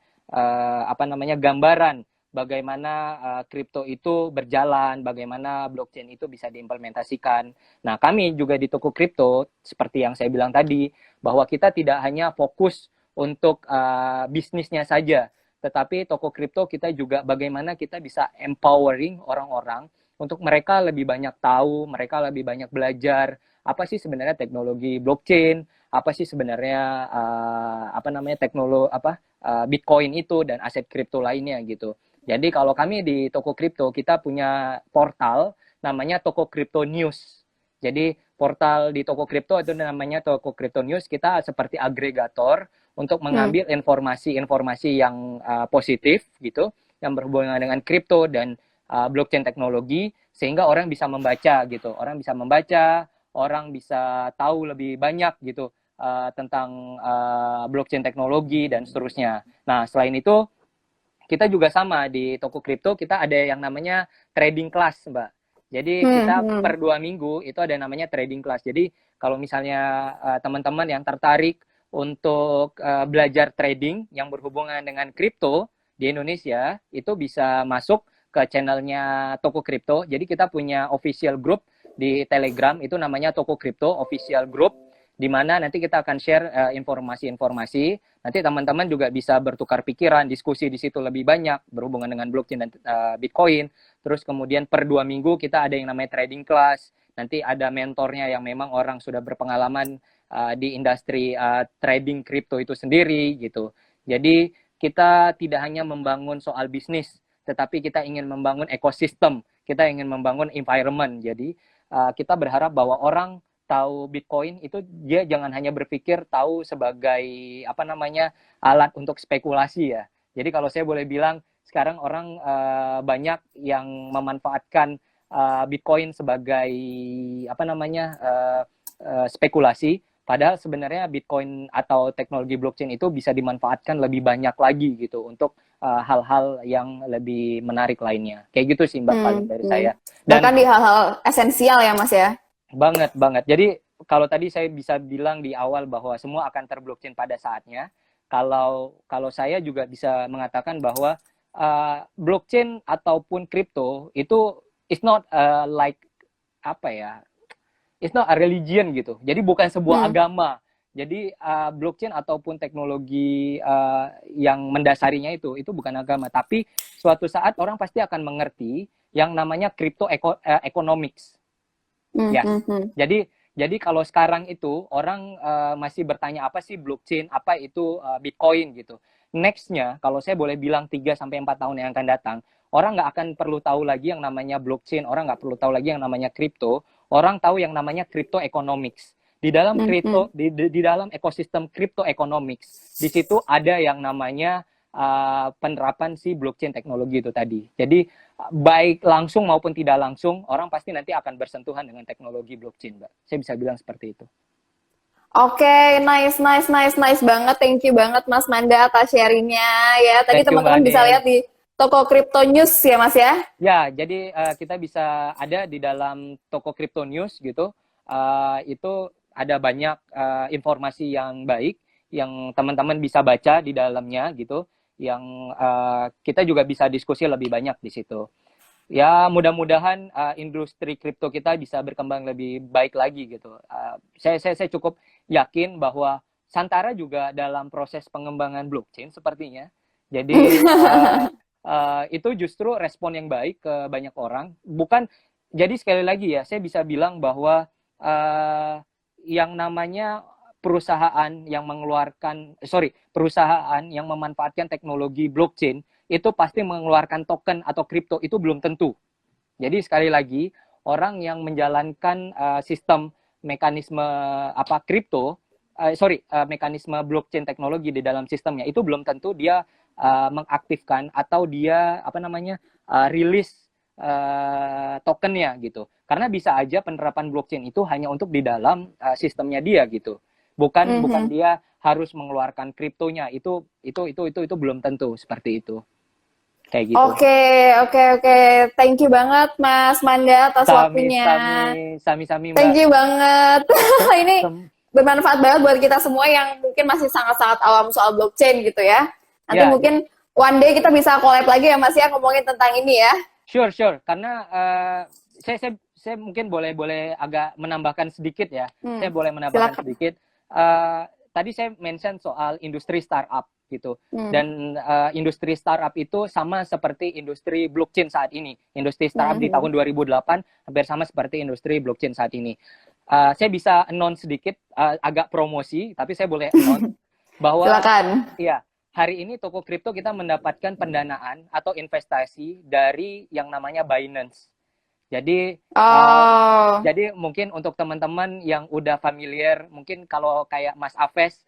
B: apa namanya gambaran bagaimana kripto itu berjalan, bagaimana blockchain itu bisa diimplementasikan. Nah, kami juga di toko kripto, seperti yang saya bilang tadi, bahwa kita tidak hanya fokus untuk bisnisnya saja, tetapi toko kripto kita juga bagaimana kita bisa empowering orang-orang untuk mereka lebih banyak tahu, mereka lebih banyak belajar, apa sih sebenarnya teknologi blockchain, apa sih sebenarnya apa namanya teknologi Bitcoin itu dan aset kripto lainnya gitu. Jadi kalau kami di toko kripto kita punya portal namanya Toko Kripto News. Jadi portal di toko kripto itu namanya Toko Kripto News. Kita seperti agregator untuk mengambil informasi-informasi yang positif gitu, yang berhubungan dengan kripto dan blockchain teknologi, sehingga orang bisa membaca gitu. Orang bisa membaca, orang bisa tahu lebih banyak gitu tentang blockchain teknologi dan seterusnya. Nah, selain itu kita juga sama di toko kripto, kita ada yang namanya trading class, Mbak. Jadi kita per 2 minggu itu ada namanya trading class. Jadi kalau misalnya teman-teman yang tertarik untuk belajar trading yang berhubungan dengan kripto di Indonesia, itu bisa masuk ke channelnya Toko Kripto. Jadi kita punya official group di Telegram, itu namanya Toko Kripto Official Group, di mana nanti kita akan share informasi-informasi. Nanti teman-teman juga bisa bertukar pikiran, diskusi di situ lebih banyak berhubungan dengan blockchain dan Bitcoin. Terus kemudian per 2 minggu kita ada yang namanya trading class. Nanti ada mentornya yang memang orang sudah berpengalaman di industri trading kripto itu sendiri gitu. Jadi kita tidak hanya membangun soal bisnis, tetapi kita ingin membangun ekosistem, kita ingin membangun environment. Jadi kita berharap bahwa orang tahu Bitcoin itu dia jangan hanya berpikir tahu sebagai apa namanya alat untuk spekulasi ya. Jadi kalau saya boleh bilang sekarang orang banyak yang memanfaatkan Bitcoin sebagai apa namanya spekulasi. Padahal sebenarnya Bitcoin atau teknologi blockchain itu bisa dimanfaatkan lebih banyak lagi gitu untuk hal-hal yang lebih menarik lainnya. Kayak gitu sih Mbak paling dari saya. Dan
A: bahkan di hal-hal esensial ya Mas ya.
B: banget, banget. Jadi kalau tadi saya bisa bilang di awal bahwa semua akan terblockchain pada saatnya. Kalau saya juga bisa mengatakan bahwa blockchain ataupun kripto itu is not like apa ya? It's not a religion gitu. Jadi bukan sebuah agama. Jadi blockchain ataupun teknologi yang mendasarinya itu bukan agama. Tapi suatu saat orang pasti akan mengerti yang namanya crypto economics. Ya, jadi kalau sekarang itu orang masih bertanya apa sih blockchain, apa itu Bitcoin gitu. Nextnya, kalau saya boleh bilang 3-4 tahun yang akan datang, orang nggak akan perlu tahu lagi yang namanya blockchain, orang nggak perlu tahu lagi yang namanya kripto, orang tahu yang namanya crypto economics. Di dalam kripto, di dalam ekosistem crypto economics, di situ ada yang namanya penerapan si blockchain teknologi itu tadi. Jadi baik langsung maupun tidak langsung, orang pasti nanti akan bersentuhan dengan teknologi blockchain, Mbak. Saya bisa bilang seperti itu.
A: Oke, nice banget. Thank you banget Mas Manda atas sharingnya ya. Tadi
B: Thank you,
A: teman-teman
B: Mbak
A: bisa
B: Nin.
A: lihat di toko Crypto News ya Mas ya.
B: Ya, jadi kita bisa ada di dalam toko Crypto News gitu. Itu ada banyak informasi yang baik yang teman-teman bisa baca di dalamnya gitu. Yang kita juga bisa diskusi lebih banyak di situ. Ya, mudah-mudahan industri kripto kita bisa berkembang lebih baik lagi gitu. Saya cukup yakin bahwa Santara juga dalam proses pengembangan blockchain sepertinya. Jadi itu justru respon yang baik ke banyak orang. Bukan, jadi sekali lagi ya, saya bisa bilang bahwa yang namanya perusahaan yang perusahaan yang memanfaatkan teknologi blockchain itu pasti mengeluarkan token atau kripto itu belum tentu. Jadi sekali lagi, orang yang menjalankan sistem mekanisme mekanisme blockchain teknologi di dalam sistemnya itu belum tentu dia mengaktifkan atau dia rilis tokennya gitu. Karena bisa aja penerapan blockchain itu hanya untuk di dalam sistemnya dia gitu. Bukan dia harus mengeluarkan kriptonya. Itu belum tentu seperti itu. Kayak gitu.
A: Oke. Thank you banget Mas Manda atas waktunya.
B: Sami-sami Mbak.
A: Thank you banget. Ini bermanfaat banget buat kita semua yang mungkin masih sangat-sangat awam soal blockchain gitu ya. Nanti mungkin one day kita bisa collab lagi ya Mas ya ngomongin tentang ini ya.
B: Sure. Karena saya mungkin boleh agak menambahkan sedikit ya. Saya boleh menambahkan sedikit. Tadi saya mention soal industri startup gitu. Dan industri startup itu sama seperti industri blockchain saat ini. Industri startup di tahun 2008 hampir sama seperti industri blockchain saat ini. Saya bisa announce sedikit, agak promosi, tapi saya boleh announce bahwa silakan. Iya, hari ini toko kripto kita mendapatkan pendanaan atau investasi dari yang namanya Binance. Jadi, jadi mungkin untuk teman-teman yang udah familiar, mungkin kalau kayak Mas Aves,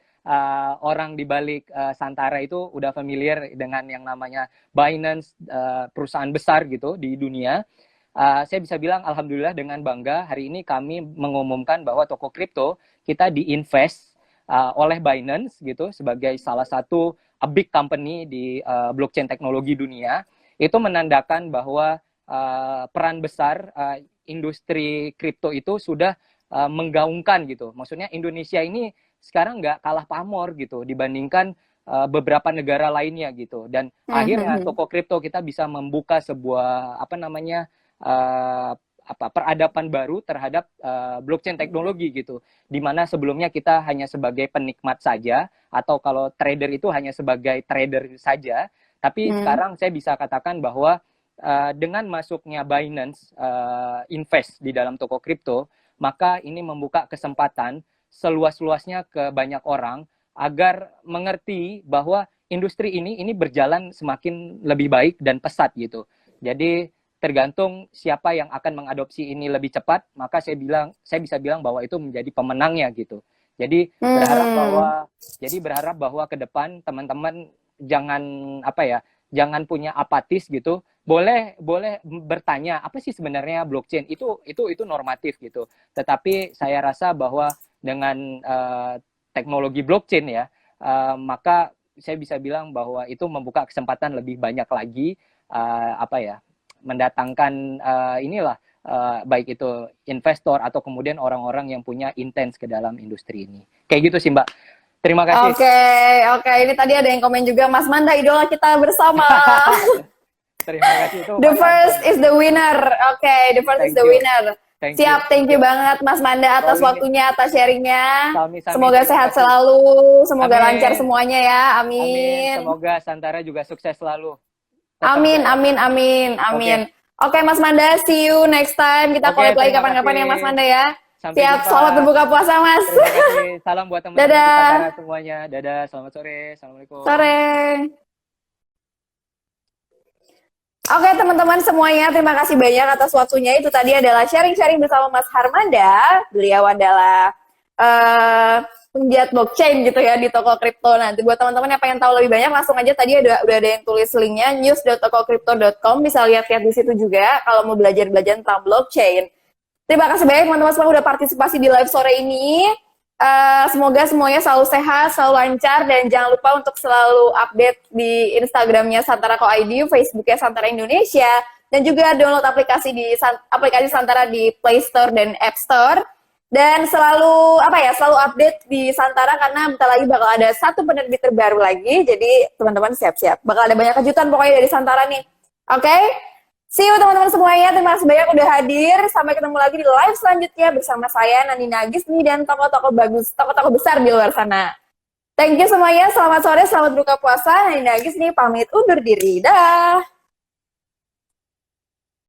B: orang di balik Santara itu udah familiar dengan yang namanya Binance, perusahaan besar gitu di dunia. Saya bisa bilang alhamdulillah dengan bangga hari ini kami mengumumkan bahwa toko kripto kita diinvest oleh Binance gitu sebagai salah satu a big company di blockchain teknologi dunia, itu menandakan bahwa peran besar industri kripto itu sudah menggaungkan gitu. Maksudnya Indonesia ini sekarang nggak kalah pamor gitu dibandingkan beberapa negara lainnya gitu. Dan akhirnya toko kripto kita bisa membuka sebuah peradaban baru terhadap blockchain teknologi gitu. Dimana sebelumnya kita hanya sebagai penikmat saja, atau kalau trader itu hanya sebagai trader saja. Tapi sekarang saya bisa katakan bahwa dengan masuknya Binance invest di dalam toko kripto, maka ini membuka kesempatan seluas-luasnya ke banyak orang agar mengerti bahwa industri ini berjalan semakin lebih baik dan pesat gitu. Jadi tergantung siapa yang akan mengadopsi ini lebih cepat, maka saya bisa bilang bahwa itu menjadi pemenangnya gitu. Jadi berharap bahwa ke depan teman-teman jangan punya apatis gitu. Boleh bertanya apa sih sebenarnya blockchain, itu normatif gitu. Tetapi saya rasa bahwa dengan teknologi blockchain ya, maka saya bisa bilang bahwa itu membuka kesempatan lebih banyak lagi mendatangkan baik itu investor atau kemudian orang-orang yang punya intens ke dalam industri ini. Kayak gitu sih Mbak. Terima kasih.
A: Oke. Ini tadi ada yang komen juga, Mas Manda idola kita bersama.
B: Terima kasih.
A: The first is the winner. The first is the winner. Siap, thank you banget Mas Manda atas waktunya, atas sharingnya. Semoga sehat selalu, semoga lancar semuanya ya. Amin.
B: Semoga Santara juga sukses selalu.
A: Amin. Oke, Mas Manda, see you next time. Kita collab lagi kapan-kapan ya Mas Manda ya. Siap, selamat berbuka puasa Mas.
B: Terima kasih. Salam buat teman-teman semuanya. Dadah, selamat sore. Assalamualaikum.
A: Sore. Oke teman-teman semuanya, terima kasih banyak atas waktunya. Itu tadi adalah sharing-sharing bersama Mas Harmanda. Beliau adalah penggiat blockchain gitu ya di toko kripto. Nanti buat teman-teman yang pengen tahu lebih banyak, langsung aja tadi udah ada yang tulis linknya news.tokocrypto.com, bisa lihat-lihat di situ juga kalau mau belajar tentang blockchain. Terima kasih banyak teman-teman semua udah partisipasi di live sore ini. Semoga semuanya selalu sehat, selalu lancar, dan jangan lupa untuk selalu update di Instagramnya Santara Co ID, Facebooknya Santara Indonesia, dan juga download aplikasi Santara di Play Store dan App Store. Dan selalu update di Santara karena bentar lagi bakal ada satu penerbit terbaru lagi. Jadi teman-teman siap-siap. Bakal ada banyak kejutan pokoknya dari Santara nih. Oke? See you teman-teman semuanya. Terima kasih banyak udah hadir. Sampai ketemu lagi di live selanjutnya bersama saya Nani Nagis nih dan tokoh-tokoh besar di luar sana. Thank you semuanya. Selamat sore, selamat berbuka puasa. Nani Nagis nih pamit undur diri. Dah.